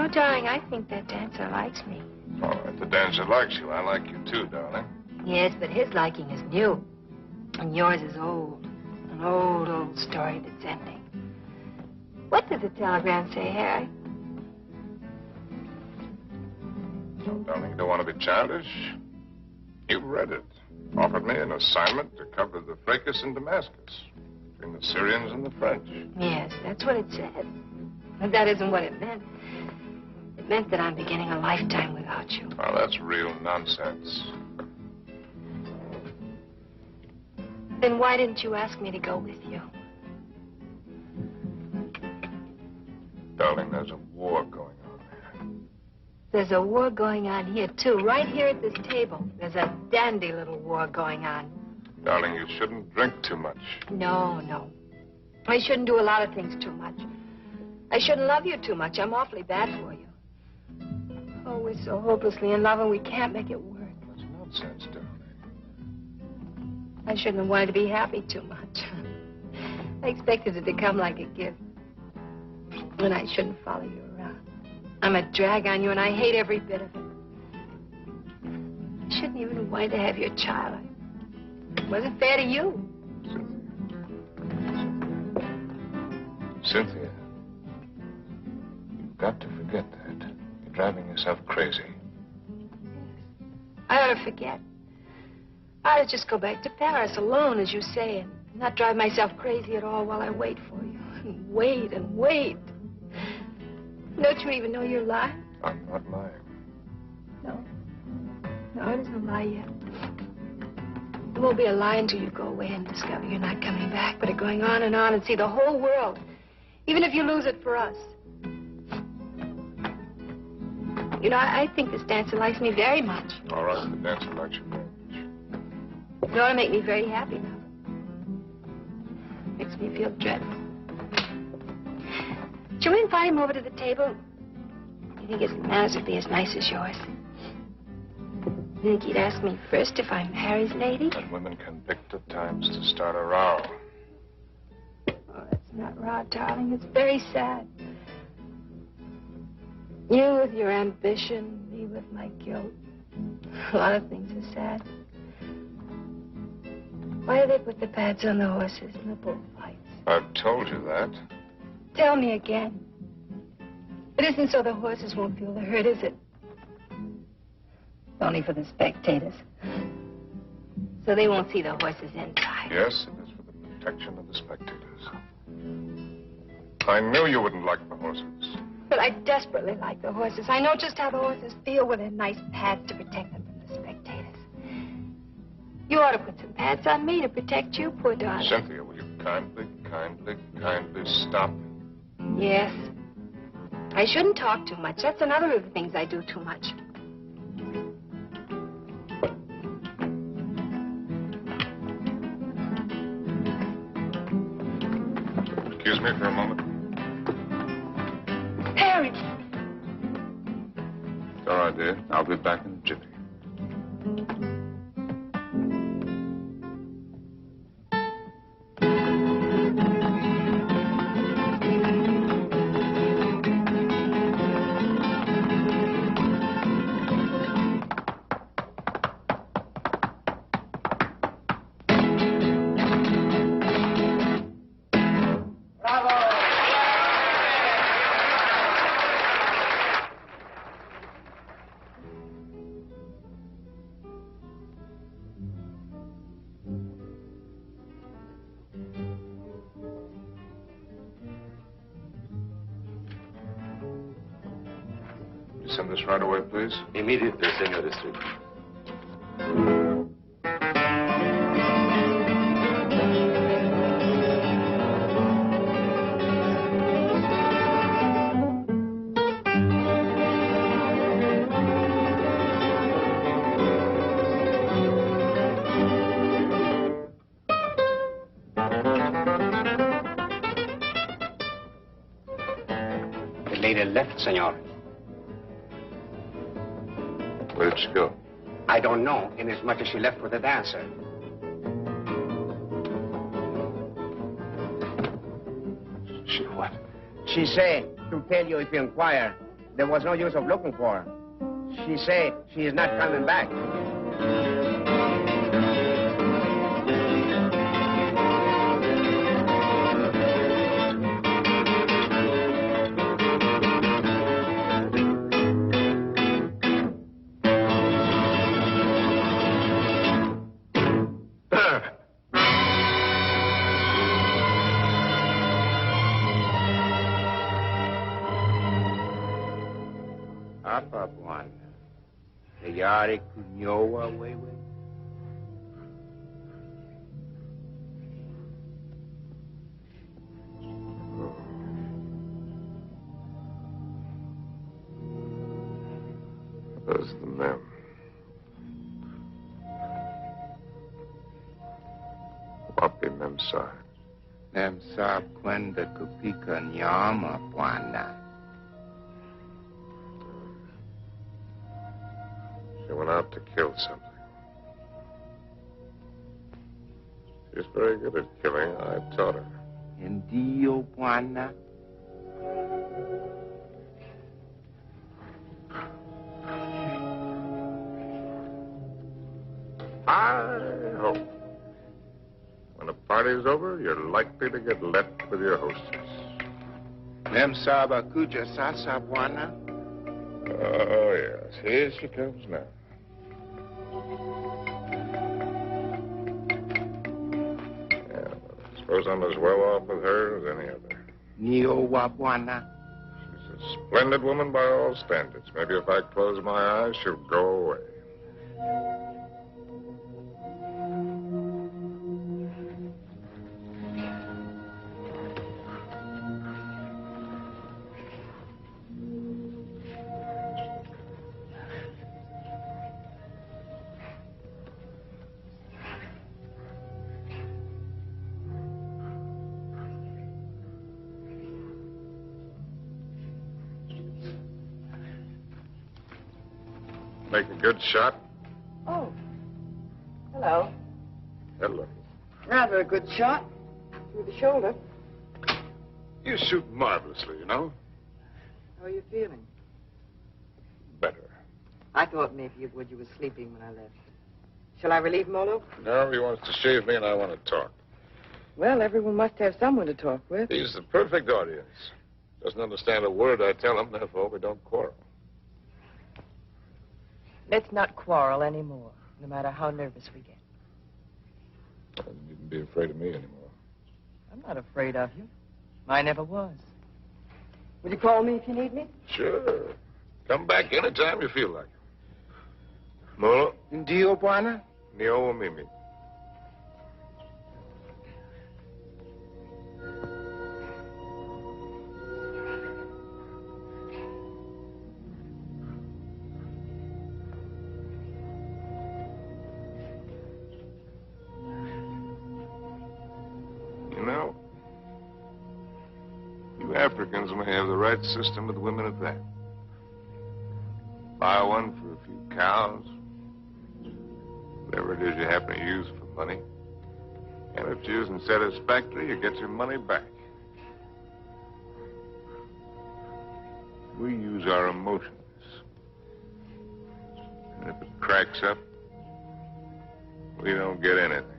Speaker 8: No, darling, I think that dancer likes me.
Speaker 2: All right, the dancer likes you. I like you too, darling.
Speaker 8: Yes, but his liking is new. And yours is old. An old, old story that's ending. What did the telegram say, Harry?
Speaker 2: Darling, you don't want to be childish? You read it. Offered me an assignment to cover the fracas in Damascus between the Syrians and the French.
Speaker 8: Yes, that's what it said. But that isn't what it meant. It meant that I'm beginning a lifetime without you.
Speaker 2: Well, that's real nonsense.
Speaker 8: Then why didn't you ask me to go with you?
Speaker 2: Darling, there's a war going on there.
Speaker 8: There's a war going on here, too. Right here at this table. There's a dandy little war going on.
Speaker 2: Darling, you shouldn't drink too much.
Speaker 8: No, no. I shouldn't do a lot of things too much. I shouldn't love you too much. I'm awfully bad for you. Oh, we're so hopelessly in love and we can't make it work.
Speaker 2: That's nonsense, darling.
Speaker 8: I shouldn't have wanted to be happy too much. I expected it to come like a gift. And I shouldn't follow you around. I'm a drag on you and I hate every bit of it. I shouldn't even have wanted to have your child. It wasn't fair to you.
Speaker 2: Cynthia, you've got to forget that. You're driving yourself crazy.
Speaker 8: I ought to forget. I ought to just go back to Paris alone, as you say, and not drive myself crazy at all while I wait for you. And wait and wait. Don't you even know you're lying?
Speaker 2: I'm not lying.
Speaker 8: No. No, it isn't a lie yet. It won't be a lie until you go away and discover you're not coming back, but are going on and see the whole world, even if you lose it for us. You know, I think this dancer likes me very much.
Speaker 2: All right, the dancer likes you very much.
Speaker 8: It ought to make me very happy now. Makes me feel dreadful. Shall we invite him over to the table? You think his manners would be as nice as yours? You think he'd ask me first if I'm Harry's lady?
Speaker 2: And women can pick the times to start a row.
Speaker 8: Oh, that's not row, darling. It's very sad. You with your ambition, me with my guilt. A lot of things are sad. Why do they put the pads on the horses in the bullfights?
Speaker 2: I've told you that.
Speaker 8: Tell me again. It isn't so the horses won't feel the hurt, is it? Only for the spectators. So they won't see the horses inside.
Speaker 2: Yes, it is for the protection of the spectators. I knew you wouldn't like the horses.
Speaker 8: But I desperately like the horses. I know just how the horses feel with their nice pads to protect them from the spectators. You ought to put some pads on me to protect you, poor darling.
Speaker 2: Cynthia, will you kindly stop?
Speaker 8: Yes. I shouldn't talk too much. That's another of the things I do too much.
Speaker 2: Excuse me for a moment.
Speaker 8: Harry!
Speaker 2: It's all right, dear. I'll be back in a jiffy. Send this right away, please.
Speaker 4: Immediately, Senor District.
Speaker 7: The lady left, senor.
Speaker 2: Where did she go?
Speaker 7: I don't know, inasmuch as she left with the dancer.
Speaker 2: She what?
Speaker 7: She said to tell you if you inquire there was no use of looking for her. She say she is not coming back. Apa Bwana. Tayari kunyoa wewe.
Speaker 2: Those are the men. Wapi Memsa?
Speaker 7: Memsa kwenda kupika nyama Bwana.
Speaker 2: She went out to kill something. She's very good at killing. I taught her.
Speaker 7: Ndio Bwana.
Speaker 2: I hope when the party's over, you're likely to get left with your hostess.
Speaker 7: Memsa bakuja sasa Bwana.
Speaker 2: Oh, yes. Here she comes now. Yeah, I suppose I'm as well off with her as any other.
Speaker 7: Nio wa Bwana.
Speaker 2: She's a splendid woman by all standards. Maybe if I close my eyes, she'll go away. Make a good shot.
Speaker 3: Oh. Hello.
Speaker 2: Hello.
Speaker 3: Rather a good shot. Through the shoulder.
Speaker 2: You shoot marvelously, you know.
Speaker 3: How are you feeling?
Speaker 2: Better.
Speaker 3: I thought maybe you would. You were sleeping when I left. Shall I relieve Molo?
Speaker 2: No, he wants to shave me and I want to talk.
Speaker 3: Well, everyone must have someone to talk with.
Speaker 2: He's the perfect audience. Doesn't understand a word I tell him, therefore we don't quarrel.
Speaker 3: Let's not quarrel anymore, no matter how nervous we get.
Speaker 2: You needn't be afraid of me anymore.
Speaker 3: I'm not afraid of you. I never was. Will you call me if you need me?
Speaker 2: Sure. Come back anytime you feel like it.
Speaker 7: Molo. Ndio Bwana.
Speaker 2: Nio mimi. You know, you Africans may have the right system with women at that. Buy one for a few cows, whatever it is you happen to use for money. And if it isn't satisfactory, you get your money back. We use our emotions. And if it cracks up, we don't get anything back.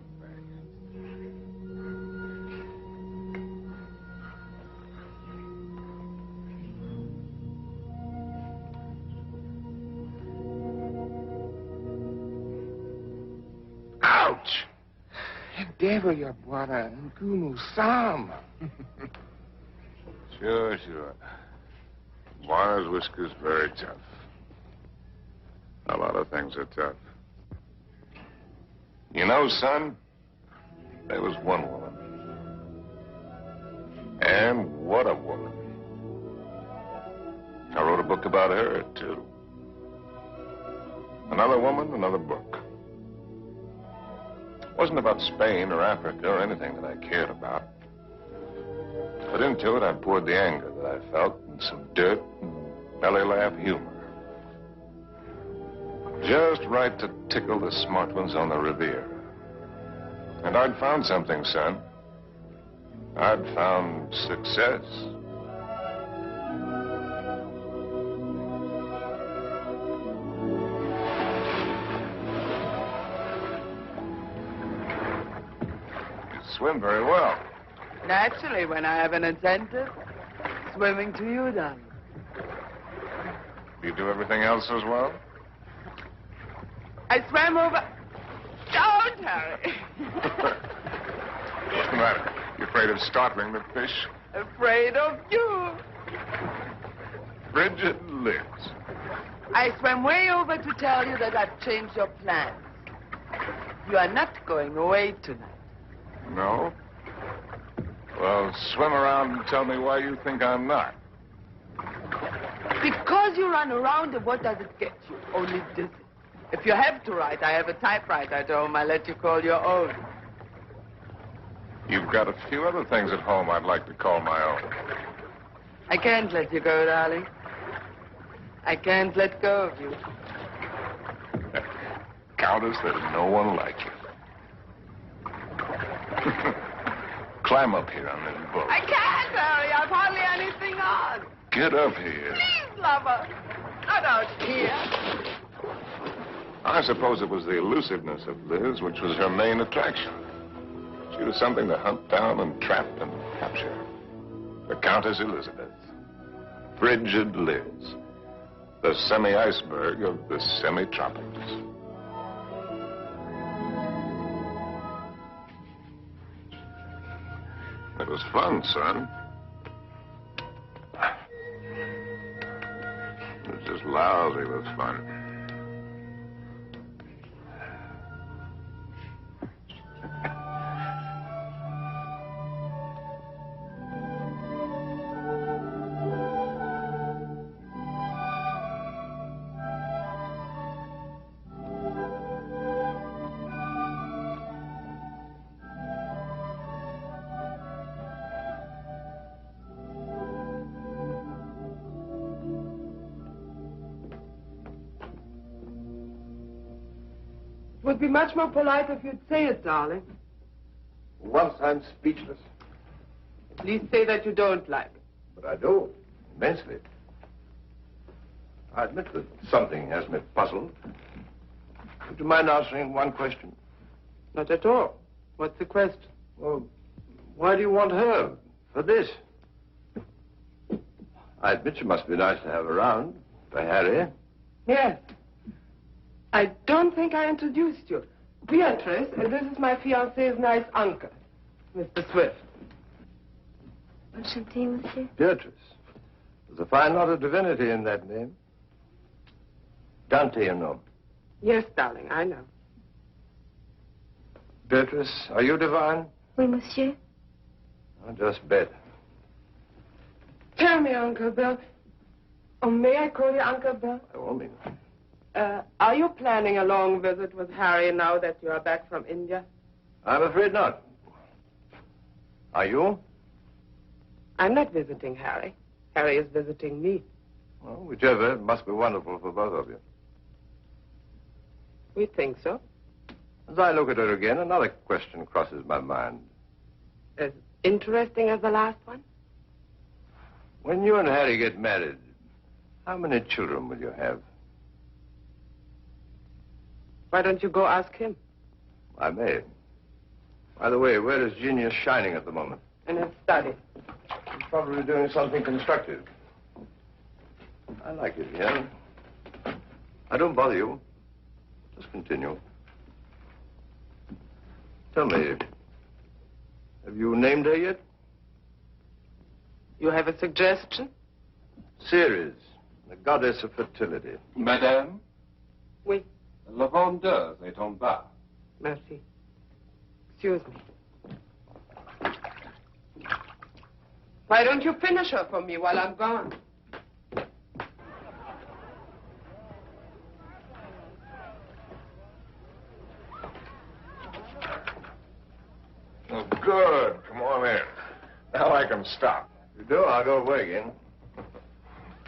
Speaker 7: Ouch! Devil ya Bwana. Ngumu Sam.
Speaker 2: Sure. Juana's whisker's very tough. A lot of things are tough. You know, son, there was one woman. And what a woman. I wrote a book about her, too. Another woman, another book. It wasn't about Spain or Africa or anything that I cared about. But into it, I poured the anger that I felt and some dirt and belly laugh humor. Just right to tickle the smart ones on the Riviera. And I'd found something, son. I'd found success. swim very well.
Speaker 11: Naturally, when I have an incentive, swimming to you, darling.
Speaker 2: Do you do everything else as well?
Speaker 11: I swam over... Don't, Harry.
Speaker 2: What's the matter? You afraid of startling the fish?
Speaker 11: Afraid of you.
Speaker 2: Bridget Liz.
Speaker 11: I swam way over to tell you that I've changed your plans. You are not going away tonight.
Speaker 2: No? Well, swim around and tell me why you think I'm not.
Speaker 11: Because you run around, and what does it get you? Only dizzy. If you have to write, I have a typewriter at home. I let you call your own.
Speaker 2: You've got a few other things at home I'd like to call my own.
Speaker 11: I can't let you go, darling. I can't let go of you.
Speaker 2: Countess, there's no one like you. Climb up here on this boat.
Speaker 11: I can't, Harry. I've hardly anything on.
Speaker 2: Get up here.
Speaker 11: Please, lover. Not out here.
Speaker 2: I suppose it was the elusiveness of Liz which was her main attraction. She was something to hunt down and trap and capture. The Countess Elizabeth. Frigid Liz. The semi-iceberg of the semi-tropics. It was fun, son. It was just lousy with fun.
Speaker 11: It would be much more polite if you'd say it, darling.
Speaker 4: Once I'm speechless.
Speaker 11: Please say that you don't like it.
Speaker 4: But I do, immensely. I admit that something has me puzzled. Would you mind answering one question?
Speaker 11: Not at all. What's the question?
Speaker 4: Well, why do you want her for this? I admit she must be nice to have around, for Harry.
Speaker 11: Yes. I don't think I introduced you. Beatrice, and this is my fiancé's nice uncle, Mr. Swift.
Speaker 8: Enchanté, monsieur.
Speaker 4: Beatrice. There's a fine lot of divinity in that name. Dante, you know.
Speaker 11: Yes, darling, I know.
Speaker 4: Beatrice, are you divine?
Speaker 8: Oui, monsieur.
Speaker 4: I just bet.
Speaker 11: Tell me, Uncle Bill. Oh, may I call you Uncle Bill?
Speaker 4: By all means.
Speaker 11: Are you planning a long visit with Harry now that you are back from India?
Speaker 4: I'm afraid not. Are you?
Speaker 11: I'm not visiting Harry. Harry is visiting me.
Speaker 4: Well, whichever, it must be wonderful for both of you.
Speaker 11: We think so.
Speaker 4: As I look at her again, another question crosses my mind.
Speaker 11: As interesting as the last one?
Speaker 4: When you and Harry get married, how many children will you have?
Speaker 11: Why don't you go ask him?
Speaker 4: I may. By the way, where is Genius shining at the moment?
Speaker 11: In his study.
Speaker 4: He's probably doing something constructive. I like it here. I don't bother you. Just continue. Tell me, have you named her yet?
Speaker 11: You have a suggestion?
Speaker 4: Ceres, the goddess of fertility.
Speaker 12: Madame?
Speaker 11: Oui.
Speaker 12: La vendeuse est en bas.
Speaker 11: Merci. Excuse me. Why don't you finish her for me while I'm gone?
Speaker 2: Oh, good. Come on in. Now I can stop.
Speaker 4: If you do, I'll go away again.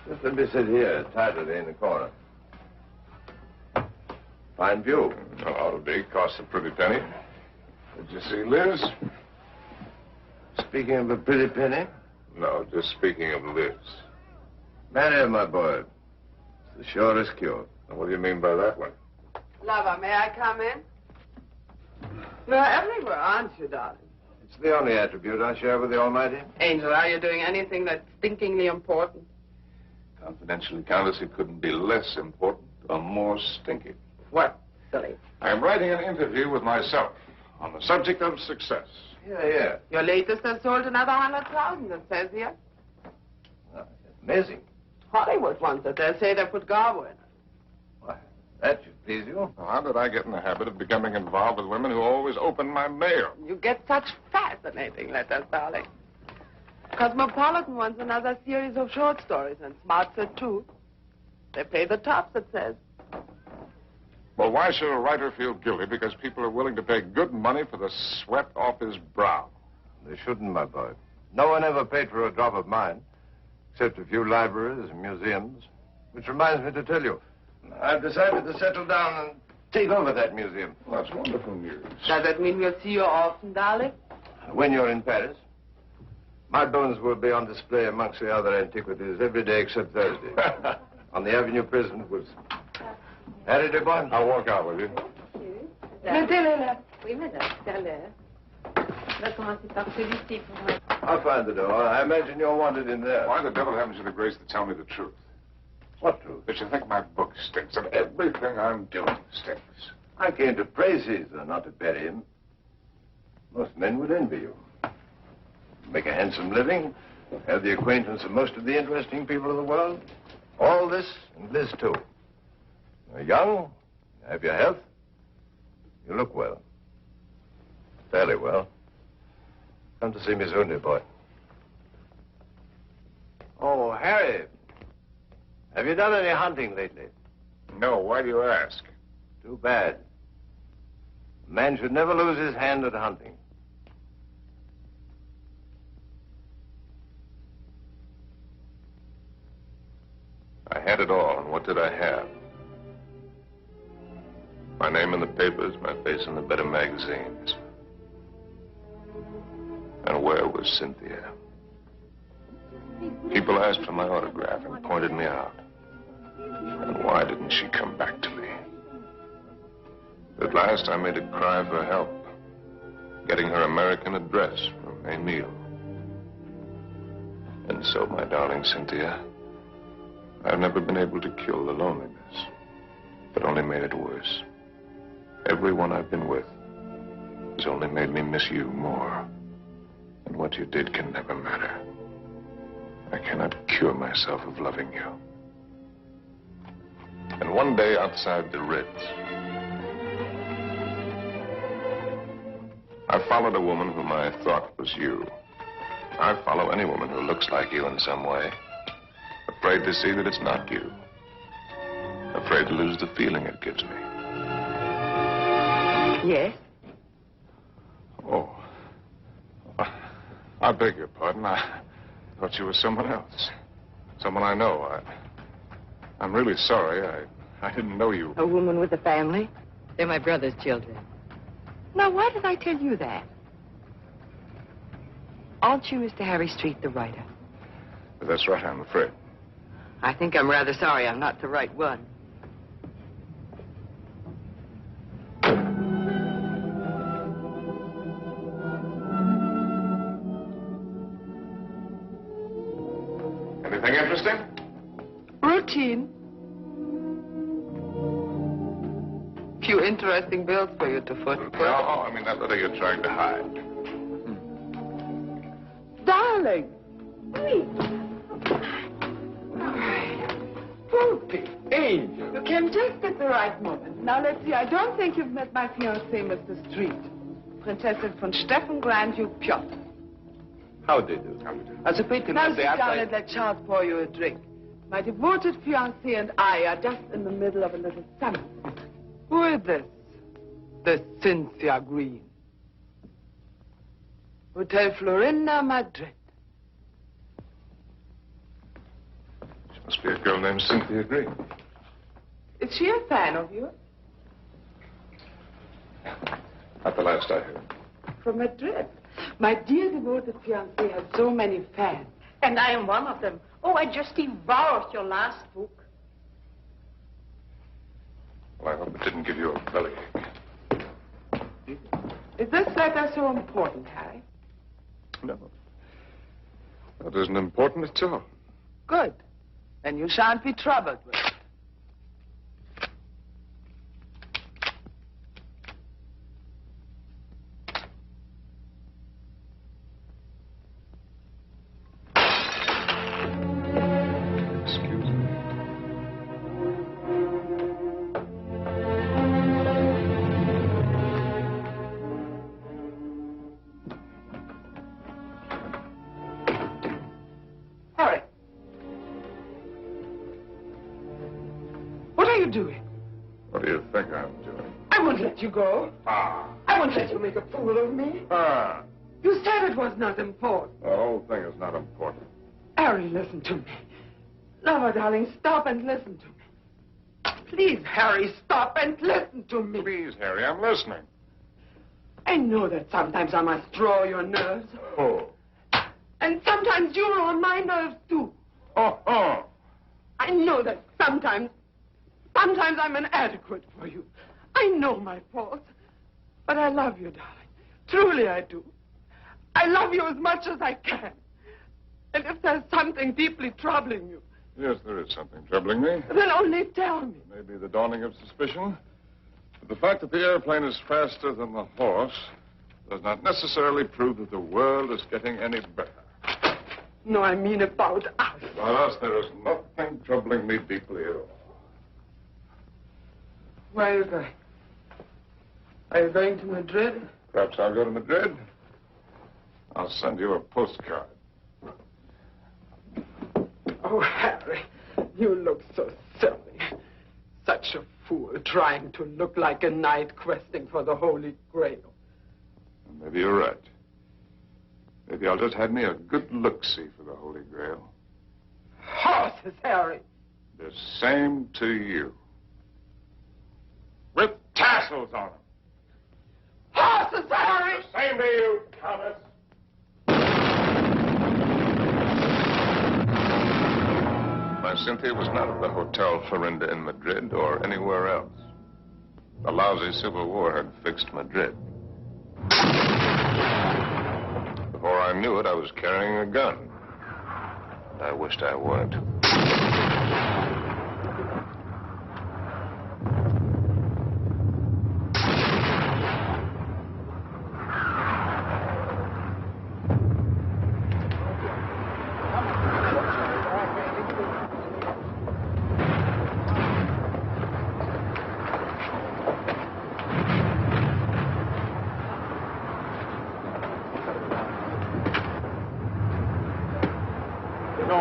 Speaker 4: Just let me sit here, tidily in the corner. Fine view.
Speaker 2: Oh, it'll cost a pretty penny. Did you see Liz?
Speaker 4: Speaking of a pretty penny?
Speaker 2: No, just speaking of Liz.
Speaker 4: Marry her, my boy. It's the surest cure.
Speaker 2: What do you mean by that one?
Speaker 11: Lover, may I come in? You're everywhere, aren't you, darling?
Speaker 4: It's the only attribute I share with the Almighty.
Speaker 11: Angel, are you doing anything that's stinkingly important?
Speaker 2: Confidentially, Countess, it couldn't be less important or more stinky.
Speaker 11: What, silly?
Speaker 2: I'm writing an interview with myself on the subject of success.
Speaker 4: Yeah.
Speaker 11: Your latest has sold another 100,000, it says here.
Speaker 4: Oh, amazing.
Speaker 11: Hollywood wants it. They say they put Garbo in it.
Speaker 4: Why, that should please you.
Speaker 2: Now, how did I get in the habit of becoming involved with women who always open my mail?
Speaker 11: You get such fascinating letters, darling. Cosmopolitan wants another series of short stories, and Smart said too. They pay the tops, it says.
Speaker 2: Well, why should a writer feel guilty because people are willing to pay good money for the sweat off his brow?
Speaker 4: They shouldn't, my boy. No one ever paid for a drop of mine, except a few libraries and museums. Which reminds me to tell you, I've decided to settle down and take over that museum.
Speaker 2: Well, that's wonderful news.
Speaker 11: Does that mean we'll see you often, darling?
Speaker 4: When you're in Paris, my bones will be on display amongst the other antiquities every day except Thursday. On the Avenue Prison at Wilson. Harry, dear boy?
Speaker 2: I'll walk out with you.
Speaker 8: Mettez-le là. Oui, madame, c'est à l'heure. On va commencer par celui-ci pour moi.
Speaker 4: I'll find the door. I imagine you're wanted in there.
Speaker 2: Why the devil haven't you the grace to tell me the truth?
Speaker 4: What truth?
Speaker 2: That you think my book stinks and everything I'm doing stinks.
Speaker 4: I came to praise Caesar, not to bury him. Most men would envy you. Make a handsome living, have the acquaintance of most of the interesting people of the world. All this and Liz, too. You're young, you have your health, you look well. Fairly well. Come to see me soon, dear boy. Oh, Harry, have you done any hunting lately?
Speaker 2: No, why do you ask?
Speaker 4: Too bad. A man should never lose his hand at hunting.
Speaker 2: I had it all, and what did I have? My name in the papers, my face in the better magazines. And where was Cynthia? People asked for my autograph and pointed me out. And why didn't she come back to me? At last, I made a cry for help, getting her American address from Emile. And so, my darling Cynthia, I've never been able to kill the loneliness, but only made it worse. Everyone I've been with has only made me miss you more. And what you did can never matter. I cannot cure myself of loving you. And one day outside the Ritz, I followed a woman whom I thought was you. I follow any woman who looks like you in some way. Afraid to see that it's not you. Afraid to lose the feeling it gives me.
Speaker 3: Yes?
Speaker 2: Oh. I beg your pardon. I thought you were someone else. Someone I know. I'm really sorry. I didn't know you.
Speaker 3: A woman with a family? They're my brother's children. Now, why did I tell you that? Aren't you Mr. Harry Street, the writer?
Speaker 2: That's right, I'm afraid.
Speaker 3: I think I'm rather sorry I'm not the right one.
Speaker 2: Anything interesting?
Speaker 11: Routine. Few interesting bills for you to foot.
Speaker 2: No, I mean that letter you're trying to hide.
Speaker 11: Darling. Poopy, angel. You came just at the right moment. Now, let's see. I don't think you've met my fiancé, Mr. Street. Princessin von Steffen, Grand Duke Piotr.
Speaker 4: How do you do?
Speaker 11: Now sit down and let Charles pour you a drink. My devoted fiancé and I are just in the middle of a little summer. Who is this? The Cynthia Green. Hotel Florinda, Madrid.
Speaker 2: She must be a girl named Cynthia Green.
Speaker 11: Is she a fan of yours?
Speaker 2: Not the last I heard.
Speaker 11: From Madrid. My dear devoted fiancé has so many fans.
Speaker 5: And I am one of them. Oh, I just devoured your last book.
Speaker 2: Well, I hope it didn't give you a bellyache.
Speaker 11: Is this letter so important, Harry?
Speaker 2: No. That isn't important at all.
Speaker 11: Good. Then you shan't be troubled with it.
Speaker 2: Excuse me.
Speaker 11: Harry. What are you doing?
Speaker 2: What do you think I'm doing?
Speaker 11: I won't let you go.
Speaker 2: Ah.
Speaker 11: I won't let you make a fool of me.
Speaker 2: Ah.
Speaker 11: You said it was not important.
Speaker 2: The whole thing is not important.
Speaker 11: Harry, listen to me. Lover, darling, stop and listen to me. Please, Harry, stop and listen to me.
Speaker 2: Please, Harry, I'm listening.
Speaker 11: I know that sometimes I must draw your nerves.
Speaker 2: Oh.
Speaker 11: And sometimes you ruin my nerves, too.
Speaker 2: Oh.
Speaker 11: I know that sometimes I'm inadequate for you. I know my faults. But I love you, darling. Truly I do. I love you as much as I can. And if there's something deeply troubling you,
Speaker 2: Yes, there is something troubling me.
Speaker 11: then only tell me.
Speaker 2: Maybe the dawning of suspicion. But the fact that the airplane is faster than the horse does not necessarily prove that the world is getting any better.
Speaker 11: No, I mean about us.
Speaker 2: About us, there is nothing troubling me deeply at all.
Speaker 11: Where are you going? Are you going to Madrid?
Speaker 2: Perhaps I'll go to Madrid. I'll send you a postcard.
Speaker 11: Oh, Harry, you look so silly. Such a fool trying to look like a knight questing for the Holy Grail.
Speaker 2: Maybe you're right. Maybe I'll just have me a good look-see for the Holy Grail.
Speaker 11: Horses, Harry.
Speaker 2: The same to you. With tassels on them.
Speaker 11: Horses, Harry!
Speaker 2: The same to you, Thomas. My Cynthia was not at the Hotel Florinda in Madrid or anywhere else. The lousy Civil War had fixed Madrid. Before I knew it, I was carrying a gun. I wished I weren't.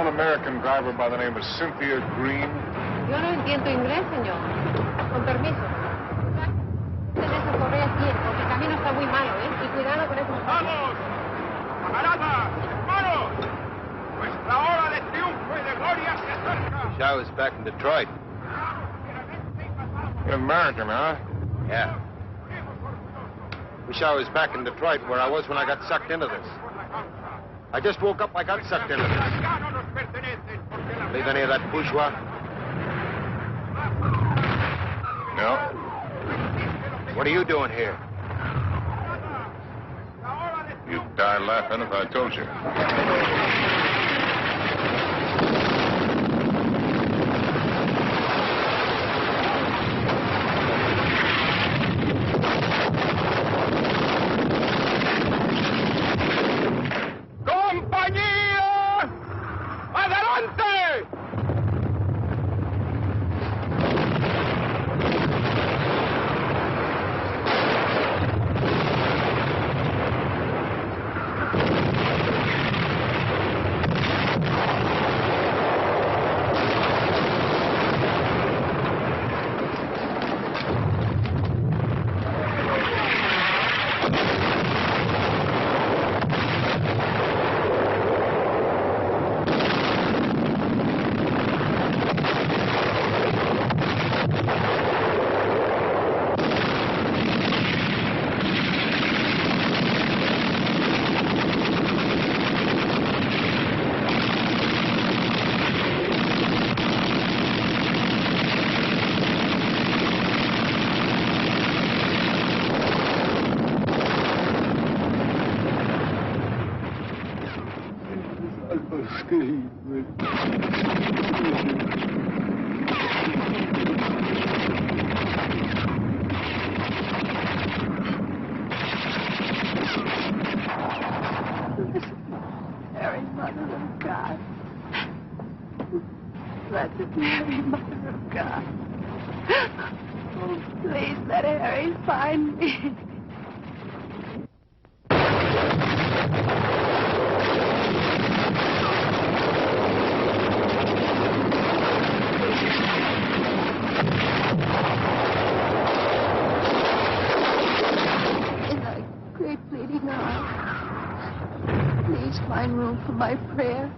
Speaker 2: American driver by the name of Cynthia Green.
Speaker 8: Yo no entiendo inglés, señor. Con permiso. En esa correa bien, porque el camino está muy malo, ¿eh? Y cuidado con esos...
Speaker 9: ¡Vamos! ¡Camaradas! ¡Hermanos! Nuestra hora de triunfo y de gloria se acerca.
Speaker 4: Wish I was back in Detroit.
Speaker 2: You're American, huh?
Speaker 4: Yeah. Wish I was back in Detroit where I was when I got sucked into this. I just woke up, I got sucked into this. Believe any of that bourgeois?
Speaker 2: No.
Speaker 4: What are you doing here?
Speaker 2: You'd die laughing if I told you.
Speaker 5: Mary, Mother of God. Oh, please let Harry find me. In thy great bleeding arms, please find room for my prayer.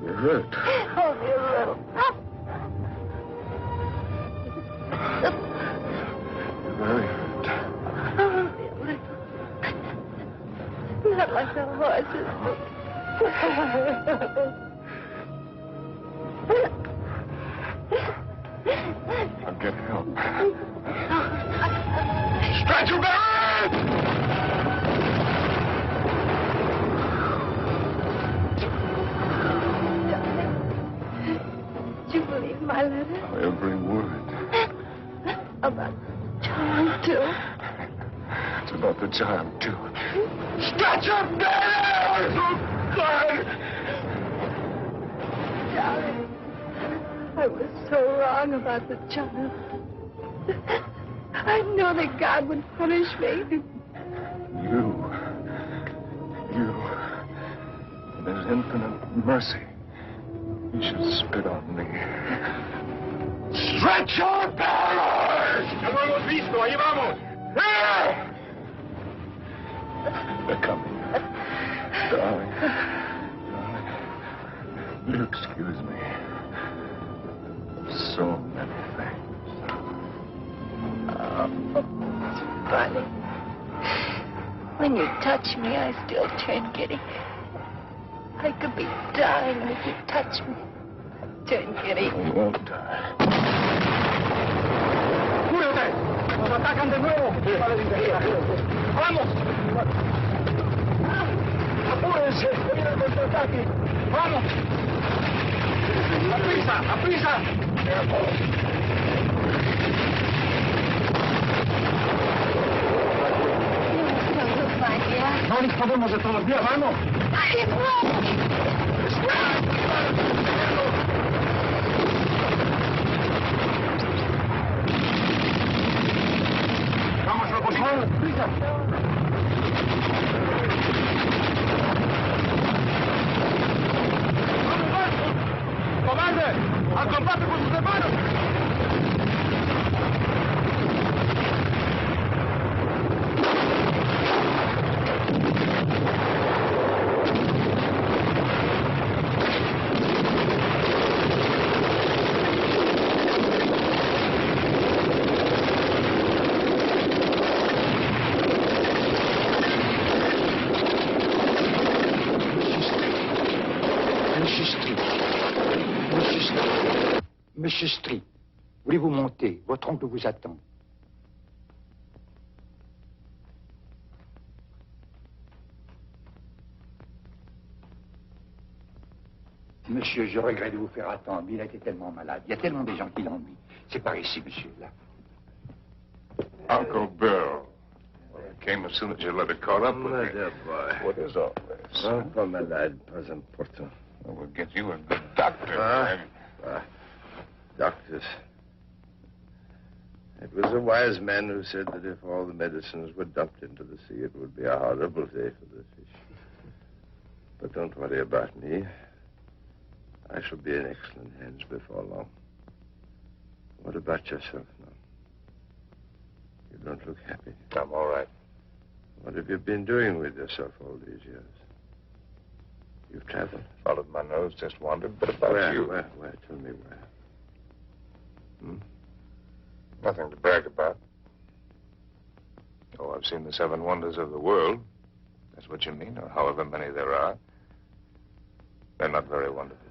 Speaker 2: You're hurt.
Speaker 5: Only a little.
Speaker 2: You're very hurt.
Speaker 5: Only a little. Not like the horses.
Speaker 2: I'll get help. Stretch your back!
Speaker 5: Did you believe my letter?
Speaker 2: Every word.
Speaker 5: About John, too?
Speaker 2: It's about the child, too. Stretch your back! Oh, God!
Speaker 5: Darling, I was so wrong about the child. I knew that God would punish me.
Speaker 2: You. In His infinite mercy, He should spit on me. Stretch your barrels!
Speaker 9: ¡Ya lo hemos visto! ¡Ahí vamos!
Speaker 2: They're coming. Darling. Will you excuse me? So many things.
Speaker 5: Oh, it's funny. When you touch me, I still turn giddy. I could be dying, and if you touch me, I turn giddy.
Speaker 2: I won't die.
Speaker 9: ¡Cúbrete! ¡Nos atacan de nuevo! ¡Vamos! ¡Apúrense! ¡Viene el contraataque! ¡Vamos! ¡A prisa! ¡A prisa! No nos podemos de todos días, vamos. Vamos, por favor, prisa. ¡Cobarde! ¡Al combate con sus hermanos!
Speaker 13: Monsieur Street, voulez-vous monter? Votre oncle vous attend. Monsieur, je regrette de vous faire attendre. Il a été tellement malade. Il y a tellement de gens qui l'ennuient. C'est par ici, monsieur, là.
Speaker 2: Uncle Bill. Well, I came as soon as your letter caught up with me.
Speaker 4: dear boy.
Speaker 2: What is all this?
Speaker 4: Pas malade, pas important.
Speaker 2: We'll get you a good doctor.
Speaker 4: Doctors. It was a wise man who said that if all the medicines were dumped into the sea, it would be a horrible day for the fish. But don't worry about me. I shall be in excellent hands before long. What about yourself now? You don't look happy.
Speaker 2: I'm all right.
Speaker 4: What have you been doing with yourself all these years? You've traveled?
Speaker 2: Followed my nose, just wandered. But about you.
Speaker 4: Where? Tell me where.
Speaker 2: Nothing to brag about. Oh, I've seen the 7 wonders of the world. That's what you mean, or however many there are. They're not very wonderful.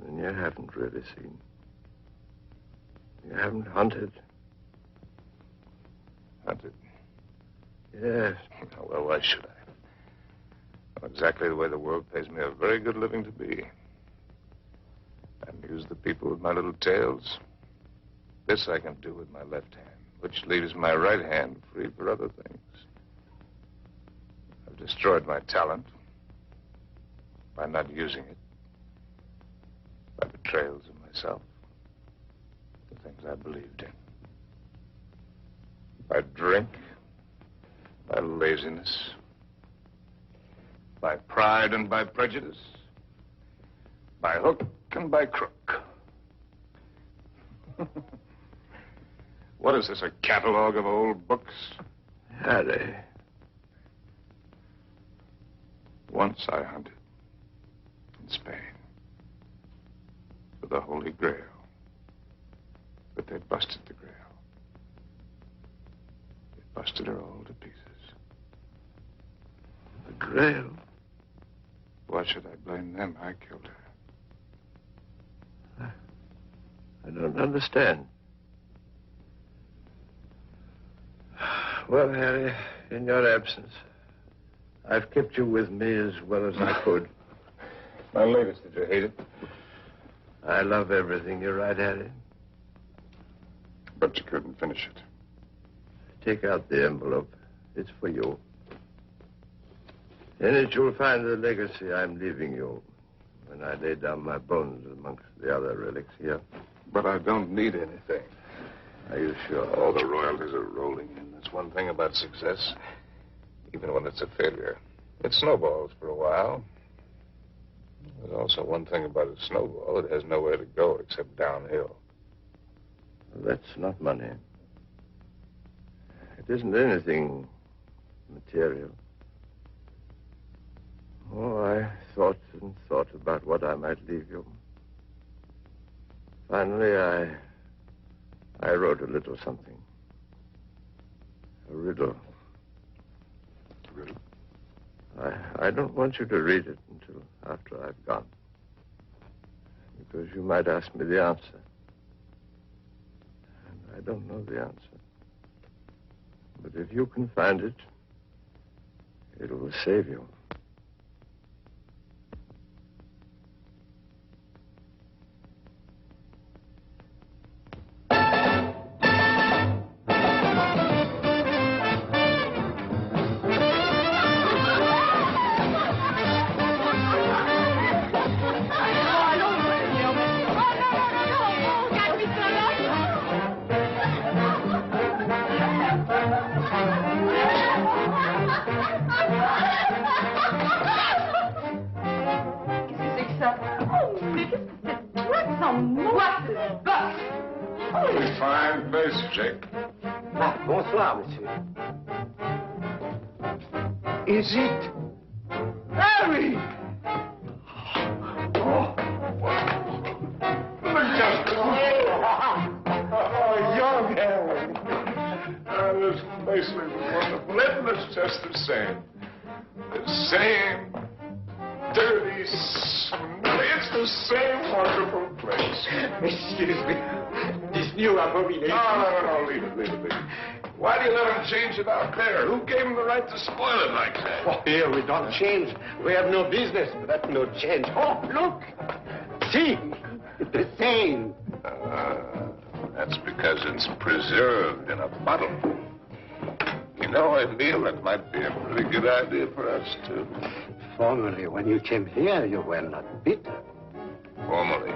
Speaker 4: Then you haven't really seen. You haven't hunted.
Speaker 2: Hunted?
Speaker 4: Yes.
Speaker 2: Well, why should I? Well, exactly the way the world pays me a very good living to be. And amuse the people with my little tales. This I can do with my left hand, which leaves my right hand free for other things. I've destroyed my talent by not using it, by betrayals of myself, the things I believed in, by drink, by laziness, by pride and by prejudice, by hook and by crook. What is this, a catalog of old books?
Speaker 4: Harry.
Speaker 2: Once I hunted in Spain for the Holy Grail, but they busted the Grail. They busted her all to pieces.
Speaker 4: The Grail?
Speaker 2: Why should I blame them? I killed her.
Speaker 4: I don't understand. Well, Harry, in your absence, I've kept you with me as well as I could.
Speaker 2: My latest, did you hate it?
Speaker 4: I love everything you write, Harry.
Speaker 2: But you couldn't finish it.
Speaker 4: Take out the envelope. It's for you. In it, you'll find the legacy I'm leaving you when I lay down my bones amongst the other relics here.
Speaker 2: But I don't need anything.
Speaker 4: Are you sure?
Speaker 2: All the royalties are rolling in. That's one thing about success, even when it's a failure. It snowballs for a while. There's also one thing about a snowball. It has nowhere to go except downhill.
Speaker 4: That's not money. It isn't anything material. Oh, I thought and thought about what I might leave you. Finally, I wrote a little something. A riddle.
Speaker 2: A riddle?
Speaker 4: I don't want you to read it until after I've gone. Because you might ask me the answer. And I don't know the answer. But if you can find it, it will save you.
Speaker 2: Fine face, Jake.
Speaker 10: Ah, bonsoir, monsieur.
Speaker 11: Is it Harry?
Speaker 2: Oh, young Harry. This place was wonderful. It's just the same. The same dirty, smelly. It's the same wonderful place.
Speaker 10: Excuse me. This new abomination.
Speaker 2: No, leave it. Why do you let them change it out there? Who gave them the right to spoil it like that?
Speaker 10: Oh, here we don't change. We have no business, but that's no change. Oh, look. See, it's the same.
Speaker 2: That's because it's preserved in a bottle. You know, Emile, that might be a pretty good idea for us, too.
Speaker 10: Formerly, when you came here, you were not bitter.
Speaker 2: Formerly.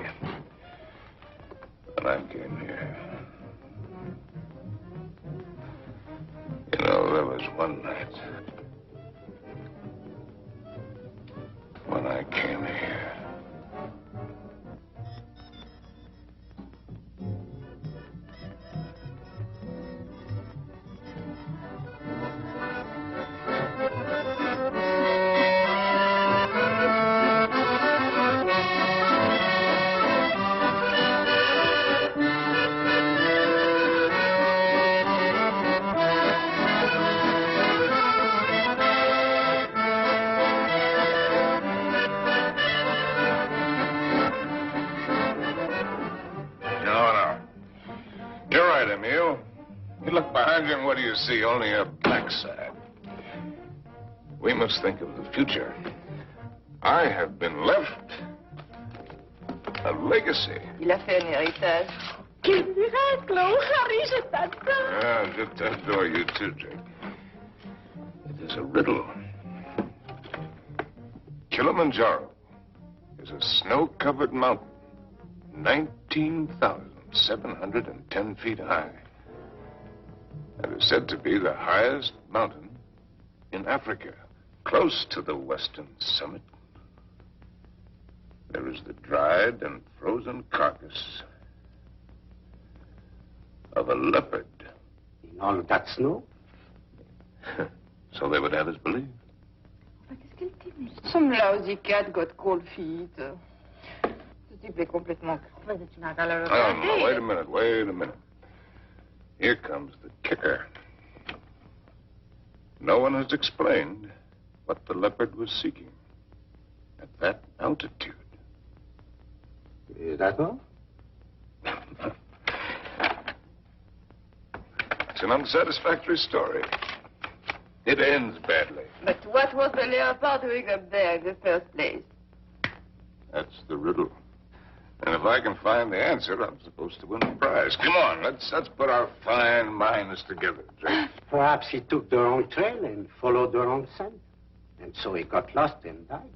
Speaker 2: When I came here. You know, there was one night when I came here. And what do you see? Only a backside. We must think of the future. I have been left A legacy.
Speaker 3: Il a fait un héritage.
Speaker 5: Quel miracle! Oh, Harry, je t'adore!
Speaker 2: Ah, je t'adore you too, Drake. It is a riddle. Kilimanjaro is a snow-covered mountain, 19,710 feet high. It is said to be the highest mountain in Africa, close to the western summit. There is the dried and frozen carcass of a leopard.
Speaker 10: In all of that snow?
Speaker 2: So they would have us believe.
Speaker 3: Some lousy cat got cold feet. Ce type est complètement crevé. Tu n'as qu'à le regarder.
Speaker 2: No, wait a minute. Here comes the kicker. No one has explained what the leopard was seeking at that altitude.
Speaker 10: Is that all?
Speaker 2: It's an unsatisfactory story. It ends badly.
Speaker 3: But what was the leopard doing up there in the first place?
Speaker 2: That's the riddle. And if I can find the answer, I'm supposed to win the prize. Come on, let's put our fine minds together, Drake.
Speaker 10: Perhaps he took the wrong trail and followed the wrong scent. And so he got lost and died.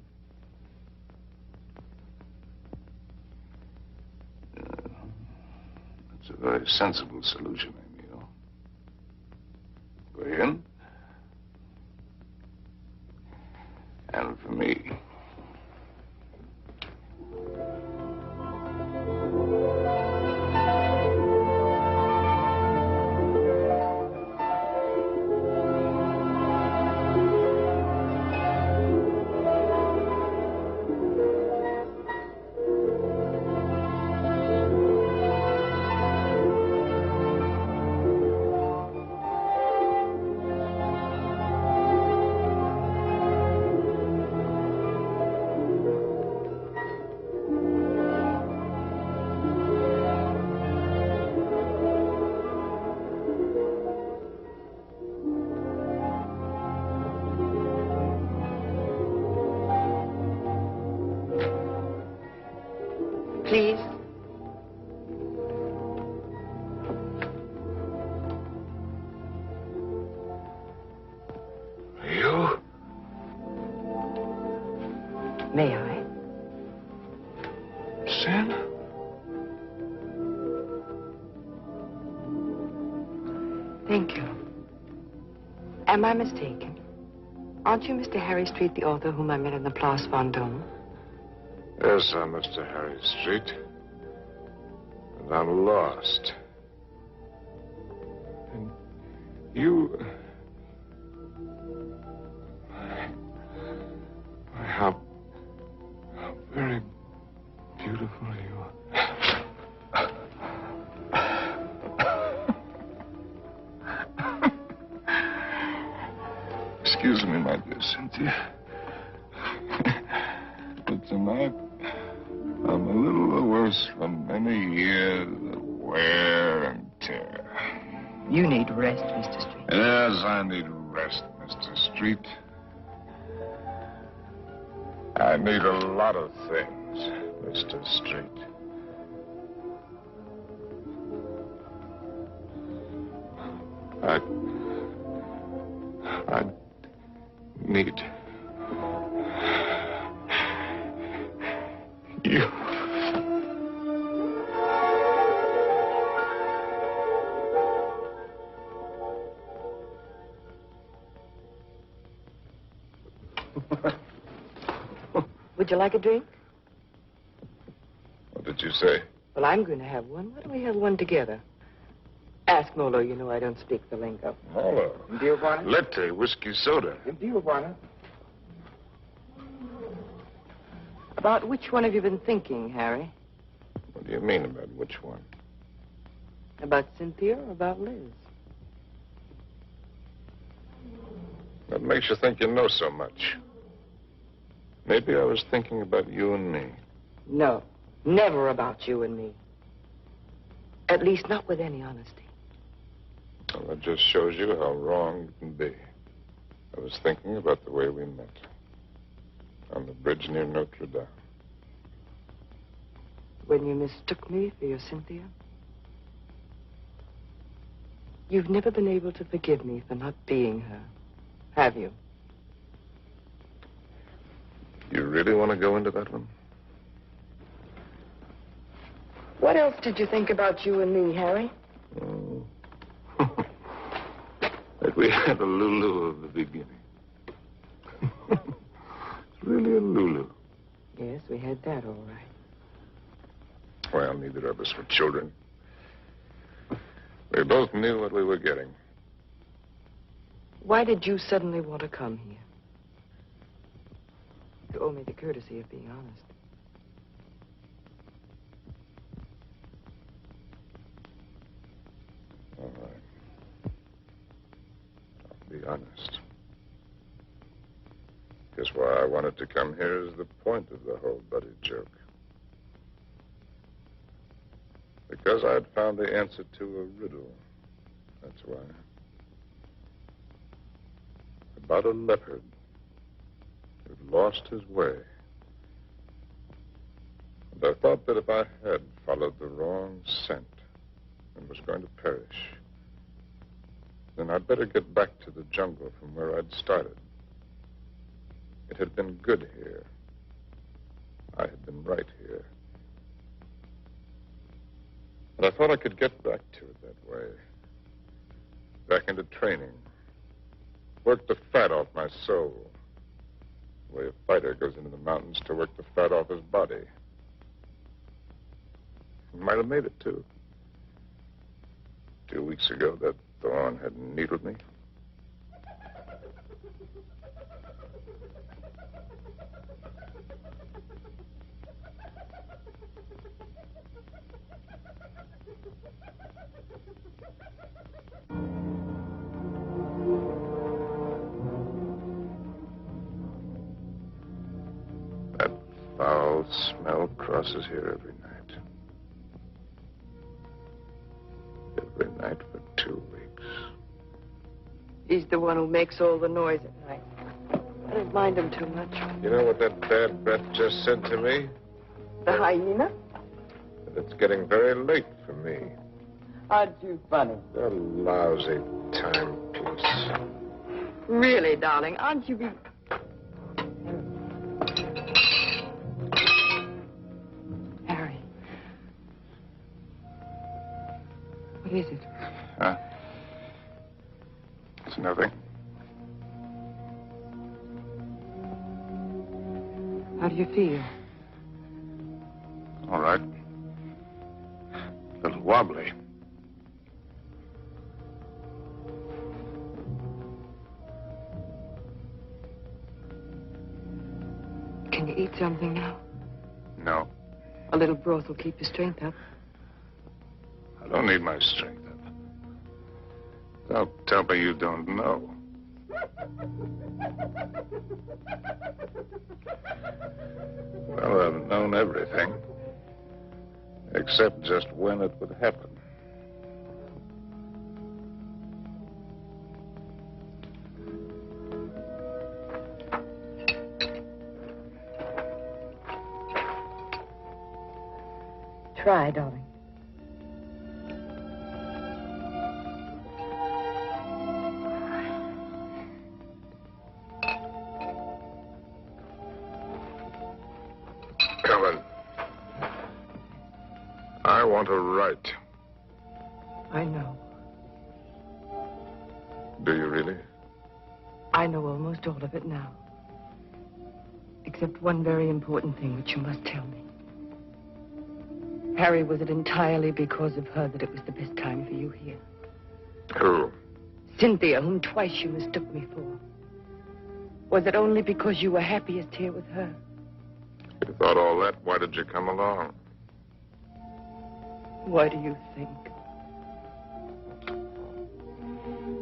Speaker 2: That's a very sensible solution, Emil. For him. And for me.
Speaker 3: Please.
Speaker 2: You?
Speaker 3: May I?
Speaker 2: Sin?
Speaker 3: Thank you. Am I mistaken? Aren't you Mr. Harry Street, the author whom I met in the Place Vendôme?
Speaker 2: Yes, I'm Mr. Harry Street. And I'm lost. And you... How very beautiful you are. Excuse me, my dear Cynthia. But tonight, I'm a little the worse from many years of wear and tear.
Speaker 3: You need rest, Mr. Street.
Speaker 2: Yes, I need rest, Mr. Street. I need a lot of things, Mr. Street. I need you.
Speaker 3: Would you like a drink?
Speaker 2: What did you say?
Speaker 3: Well, I'm going to have one. Why don't we have one together? Ask Molo. You know I don't speak the lingo.
Speaker 2: Hello.
Speaker 10: Dio buona?
Speaker 2: Latte, whiskey soda.
Speaker 10: Dio buona?
Speaker 3: About which one have you been thinking, Harry?
Speaker 2: What do you mean about which one?
Speaker 3: About Cynthia or about Liz?
Speaker 2: What makes you think you know so much? Maybe I was thinking about you and me.
Speaker 3: No, never about you and me. At least not with any honesty.
Speaker 2: Well, that just shows you how wrong you can be. I was thinking about the way we met. On the bridge near Notre Dame.
Speaker 3: When you mistook me for your Cynthia? You've never been able to forgive me for not being her, have you?
Speaker 2: You really want to go into that one?
Speaker 3: What else did you think about you and me, Harry?
Speaker 2: Oh. That we had a Lulu of the beginning. It's really a Lulu.
Speaker 3: Yes, we had that all right.
Speaker 2: Well, neither of us were children. We both knew what we were getting.
Speaker 3: Why did you suddenly want to come here? You owe me the courtesy of being honest.
Speaker 2: All right. I'll be honest. Guess why I wanted to come here is the point of the whole buddy joke. Because I'd found the answer to a riddle. That's why. About a leopard who'd lost his way. And I thought that if I had followed the wrong scent and was going to perish, then I'd better get back to the jungle from where I'd started. It had been good here. I had been right here. And I thought I could get back to it that way. Back into training. Work the fat off my soul. The way a fighter goes into the mountains to work the fat off his body. I might have made it, too. 2 weeks ago, that thorn had needled me. That foul smell crosses here every night. Every night for 2 weeks.
Speaker 3: He's the one who makes all the noise at night. I don't mind him too much.
Speaker 2: You know what that bad breath just said to me?
Speaker 3: The hyena?
Speaker 2: That it's getting very late for me.
Speaker 3: Aren't you funny?
Speaker 2: A lousy timepiece.
Speaker 3: Really, darling, aren't you be... Harry. What is it?
Speaker 2: Huh? It's nothing.
Speaker 3: How do you feel?
Speaker 2: All right. A little wobbly.
Speaker 3: Can you eat something now?
Speaker 2: No.
Speaker 3: A little broth will keep your strength up.
Speaker 2: I don't need my strength up. Don't tell me you don't know. Well, I've known everything. Except just when it would happen.
Speaker 3: Try, darling.
Speaker 2: Helen, I want to write.
Speaker 3: I know.
Speaker 2: Do you really?
Speaker 3: I know almost all of it now. Except one very important thing which you must tell me. Harry, was it entirely because of her that it was the best time for you here?
Speaker 2: Who?
Speaker 3: Cynthia, whom twice you mistook me for. Was it only because you were happiest here with her?
Speaker 2: If you thought all that, why did you come along?
Speaker 3: Why do you think?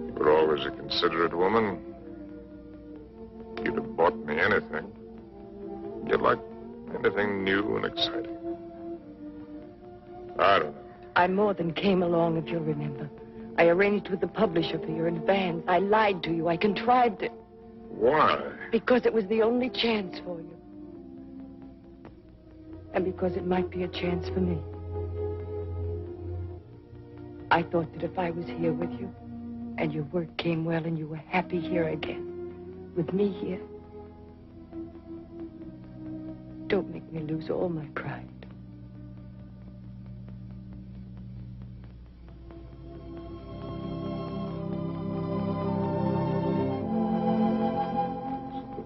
Speaker 2: You were always a considerate woman. You'd have bought me anything. You'd like anything new and exciting. I don't know.
Speaker 3: I more than came along, if you'll remember. I arranged with the publisher for your advance. I lied to you. I contrived it.
Speaker 2: Why?
Speaker 3: Because it was the only chance for you. and because it might be a chance for me. I thought that if I was here with you, and your work came well, and you were happy here again, with me here, don't make me lose all my pride.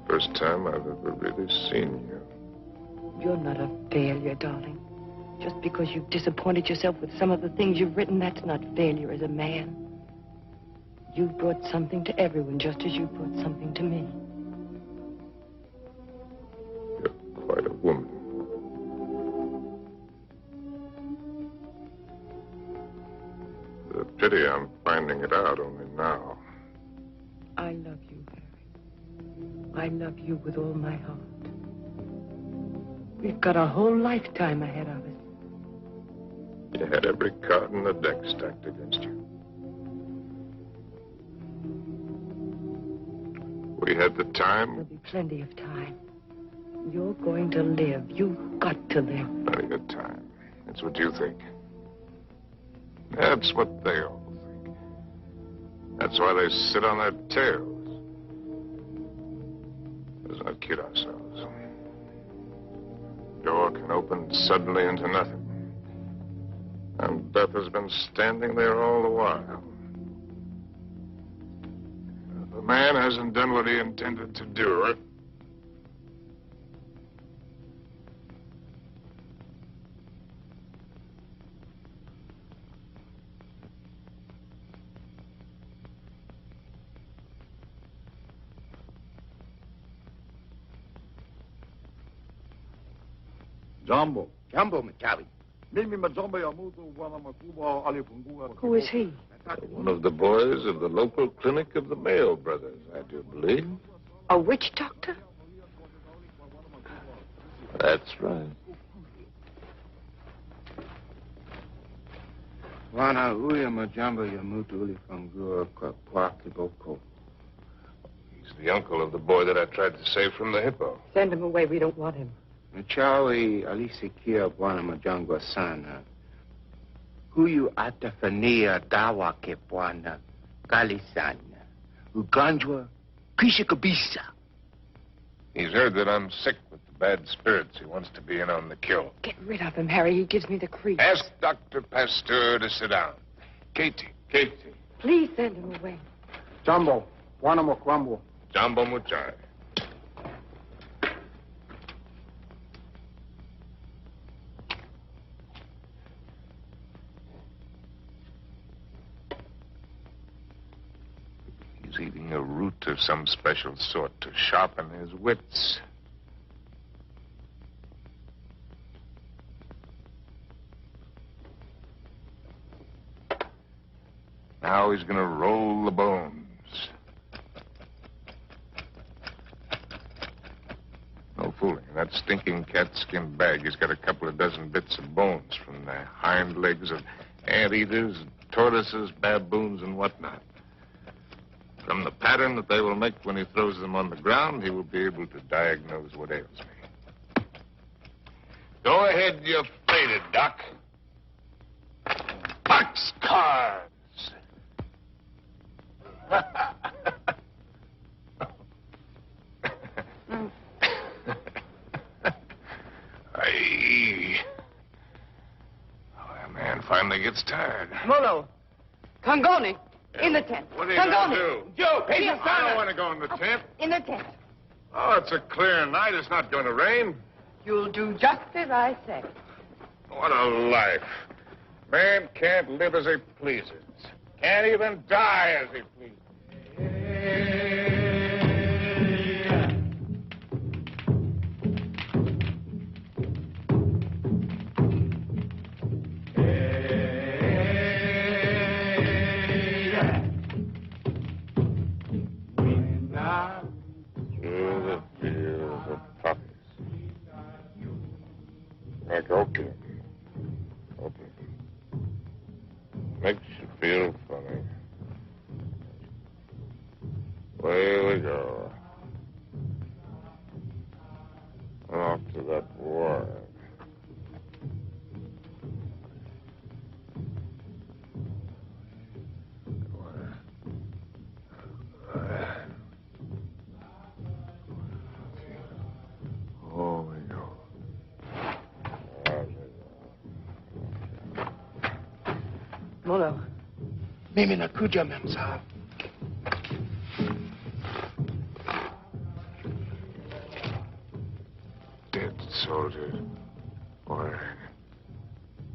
Speaker 2: First time I've ever really seen you.
Speaker 3: You're not a failure, darling. Just because you've disappointed yourself with some of the things you've written, that's not failure as a man. You've brought something to everyone just as you brought something to me.
Speaker 2: You're quite a woman. The pity I'm finding it out only now.
Speaker 3: I love you, Harry. I love you with all my heart. We've got a whole lifetime ahead of us.
Speaker 2: You had every card in the deck stacked against you. We had the time.
Speaker 3: There'll be plenty of time. You're going to live. You've got to live.
Speaker 2: Plenty of time. That's what you think. That's what they all think. That's why they sit on their tails. Let's not kid ourselves. Door can open suddenly into nothing. And death has been standing there all the while. If a man hasn't done what he intended to do,
Speaker 13: Jumbo.
Speaker 10: Jumbo Machawi.
Speaker 3: Who is he?
Speaker 2: one of the boys of the local clinic of the Mayo brothers, I do believe.
Speaker 3: A witch doctor?
Speaker 2: That's right.
Speaker 10: Wana uya majambo ya mutu ulifangua kwa kiboko.
Speaker 2: He's the uncle of the boy that I tried to save from the hippo.
Speaker 3: Send him away. We don't want him.
Speaker 10: Machawi alisikia bwana majangwa sana. Huyu atafania dawa ke bwana kali sana. Ugonjwa kisha kabisa.
Speaker 2: He's heard that I'm sick with the bad spirits. He wants to be in on the kill.
Speaker 3: Get rid of him, Harry. He gives me the creeps.
Speaker 2: Ask Dr. Pasteur to sit down. Katie.
Speaker 3: Please send him away.
Speaker 13: Jumbo. Wana mokwambo.
Speaker 2: Jumbo Muchai. He's eating a root of some special sort to sharpen his wits. Now he's going to roll the bones. No fooling. In that stinking catskin bag, he's got a couple of dozen bits of bones from the hind legs of anteaters, tortoises, baboons, and whatnot. From the pattern that they will make when he throws them on the ground, he will be able to diagnose what ails me. Go ahead, you're faded, Doc. Boxcars! Aye. Oh, that man finally gets tired.
Speaker 3: Molo. Congoni. In the tent.
Speaker 2: What are you going to
Speaker 3: Congoni.
Speaker 2: do?
Speaker 3: Joe,
Speaker 2: I don't want to go in the tent.
Speaker 3: In the tent.
Speaker 2: Oh, it's a clear night. It's not going to rain.
Speaker 3: You'll do just as I say.
Speaker 2: What a life. Man can't live as he pleases. Can't even die as he pleases. Through the fields of poppies. Like opium. Makes you feel funny. Away we go. Off to that war.
Speaker 14: Mimi nakuja, mem sahib.
Speaker 2: Dead soldiers wearing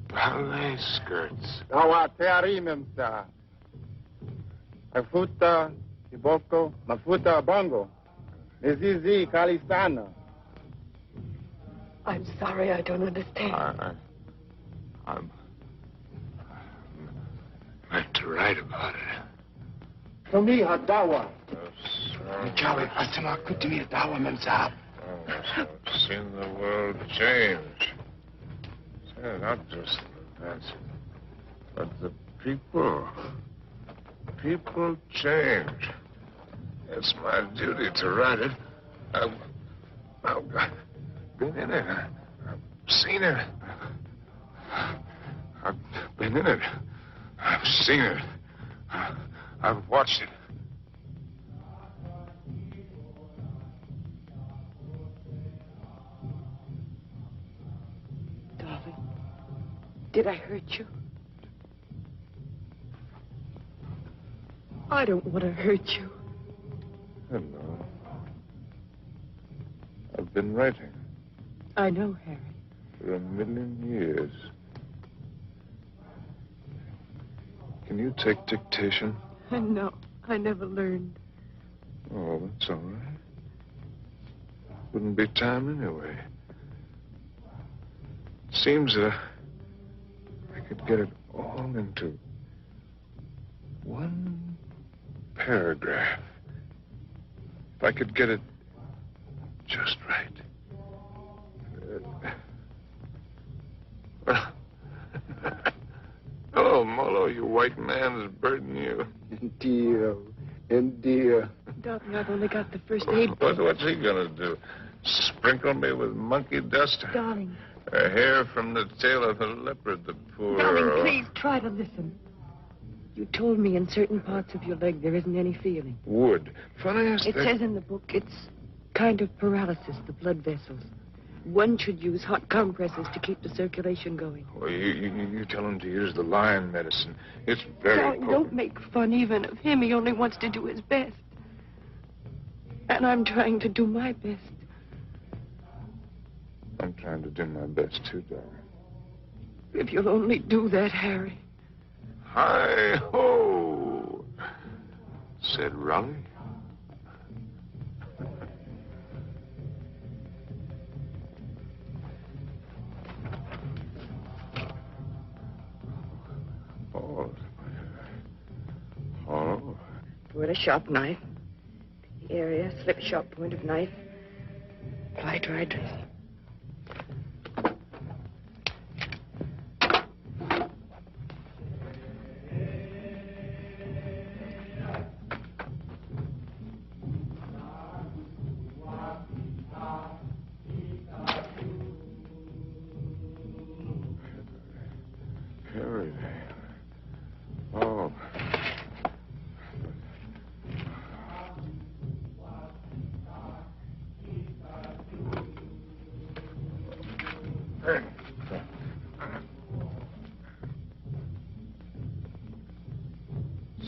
Speaker 2: ballet skirts.
Speaker 9: Dawa teari memsa. Mafuta kiboko, mafuta bongo. Nizizi kalistana.
Speaker 5: I'm sorry, I don't understand.
Speaker 2: I'm meant to write about it.
Speaker 10: Samiha dawa.
Speaker 14: Jawi asma kutimi dawa, mem sahib.
Speaker 2: I've seen the world change. Not just the events, but the people. People change. It's my duty to write it. I've been in it. I've seen it. I've been in it. I've seen it. I've watched it.
Speaker 11: Darling, did I hurt you? I don't want to hurt you.
Speaker 2: Hello. I've been writing
Speaker 11: I know, Harry.
Speaker 2: for 1,000,000 years. Can you take dictation?
Speaker 11: No, I never learned.
Speaker 2: Oh, that's all right. Wouldn't be time anyway. Seems that I could get it all into one paragraph. If I could get it just right. Hello, Molo, you white man is burdening you.
Speaker 10: Indeed.
Speaker 11: Darling, I've only got the first aid.
Speaker 2: What's he gonna do? Sprinkle me with monkey dust?
Speaker 11: Darling.
Speaker 2: A hair from the tail of a leopard, the poor...
Speaker 11: Darling, please try to listen. You told me in certain parts of your leg there isn't any feeling.
Speaker 2: Wood. Funny as
Speaker 11: It says in the book it's kind of paralysis, the blood vessels. One should use hot compresses to keep the circulation going.
Speaker 2: Well, you tell him to use the lion medicine. It's very
Speaker 11: Darling,
Speaker 2: potent.
Speaker 11: don't make fun even of him. He only wants to do his best. And I'm trying to do my best.
Speaker 2: I'm trying to do my best, too, darling.
Speaker 11: If you'll only do that, Harry.
Speaker 2: Hi-ho, said Raleigh. Oh.
Speaker 3: With a sharp knife. The area, slip sharp point of knife. Apply dry dressing.
Speaker 2: Harry. Oh.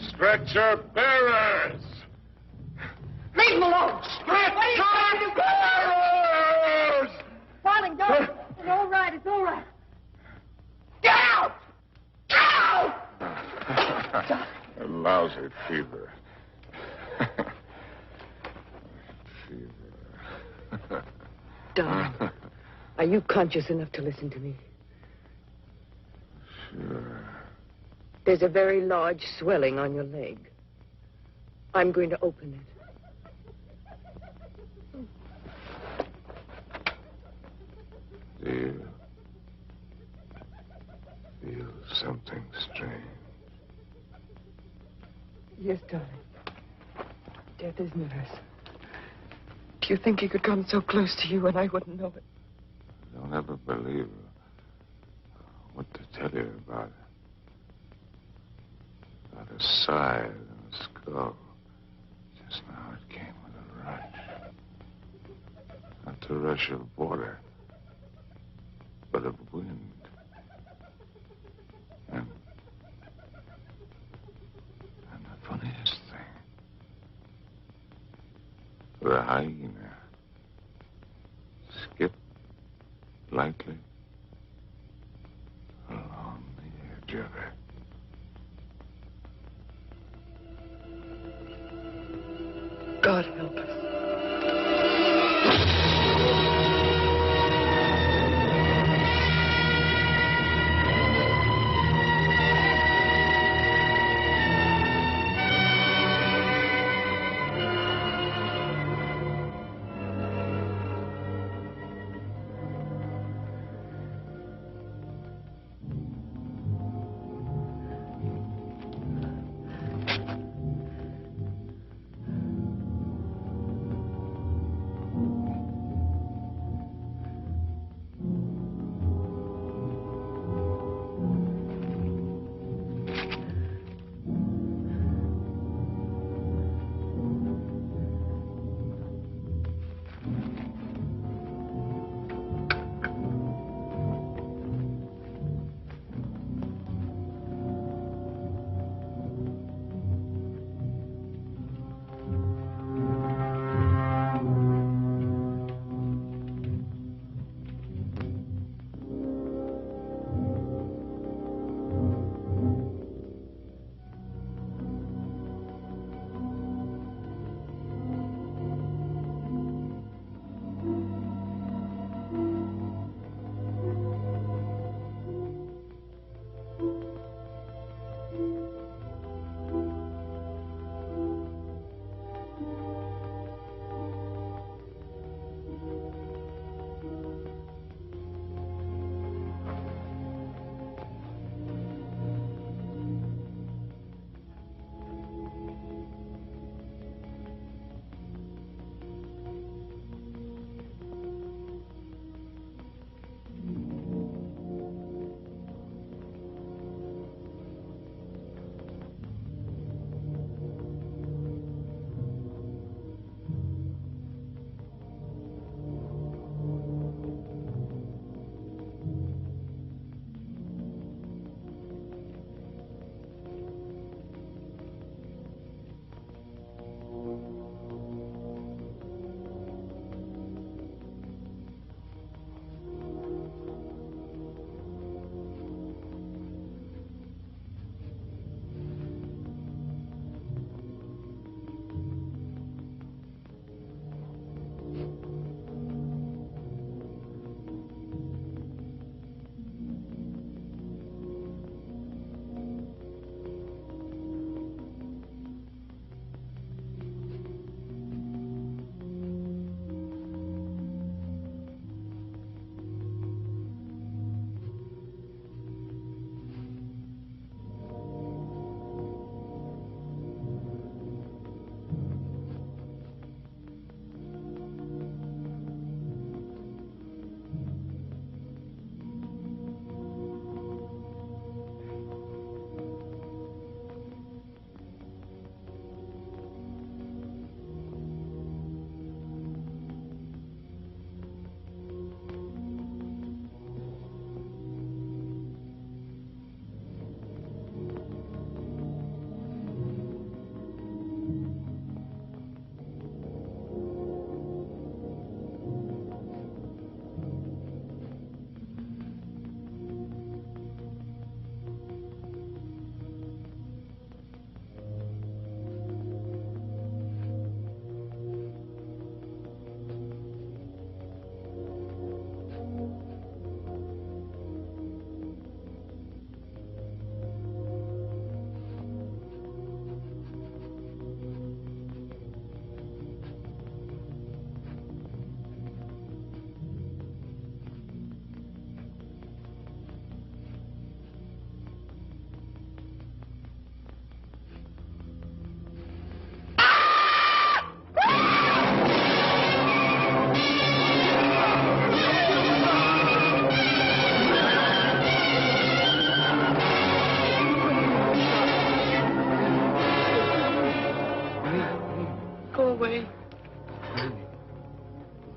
Speaker 2: Stretcher bearers!
Speaker 11: Leave him alone!
Speaker 2: Stretcher bearers!
Speaker 6: Darling, don't. It's all right. It's all right.
Speaker 11: Get out! Get out!
Speaker 2: A lousy fever. Fever.
Speaker 3: Darling, are you conscious enough to listen to me?
Speaker 2: Sure.
Speaker 3: There's a very large swelling on your leg. I'm going to open it.
Speaker 2: Do you feel something strange?
Speaker 11: Yes, darling. Death is nervous. Do you think he could come so close to you and I wouldn't know it?
Speaker 2: Don't ever believe what to tell you about it. About a side and a skull. Just now it came with a rush. Not the rush of water, but of wind. And The hyena. Skip lightly along the edge of it.
Speaker 3: God help us.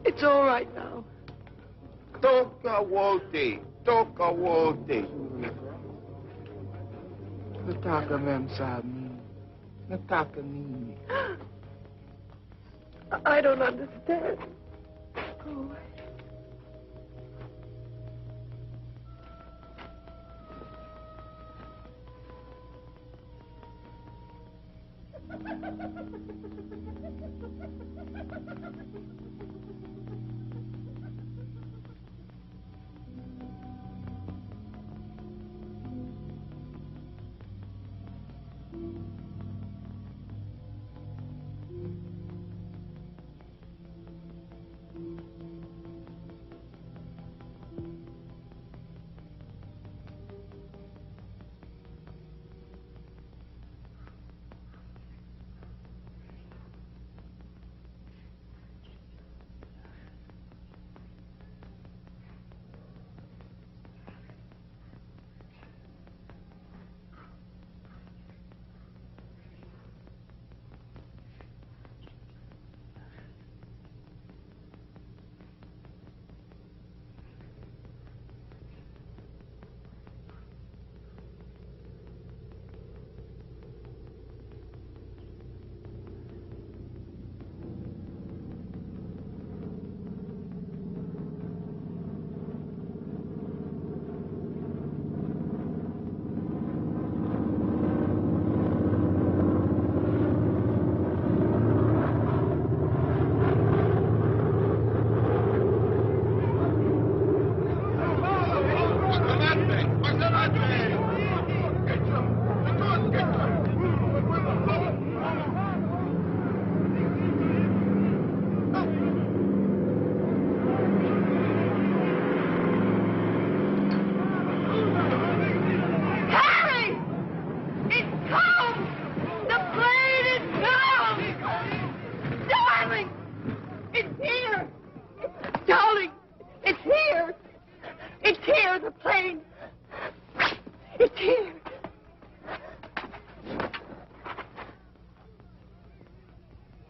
Speaker 11: It's all right now.
Speaker 14: Toca wote. Toca wote.
Speaker 15: Nataka mem sa amin. Nataka nini.
Speaker 5: I don't understand. Go away.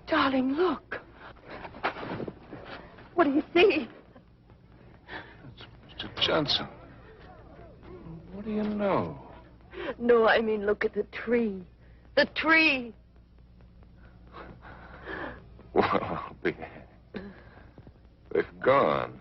Speaker 5: Darling, look. What do you see?
Speaker 2: It's Mr. Johnson. What do you know?
Speaker 5: No, I mean, look at the tree. The tree.
Speaker 2: Well, I'll be... They're gone.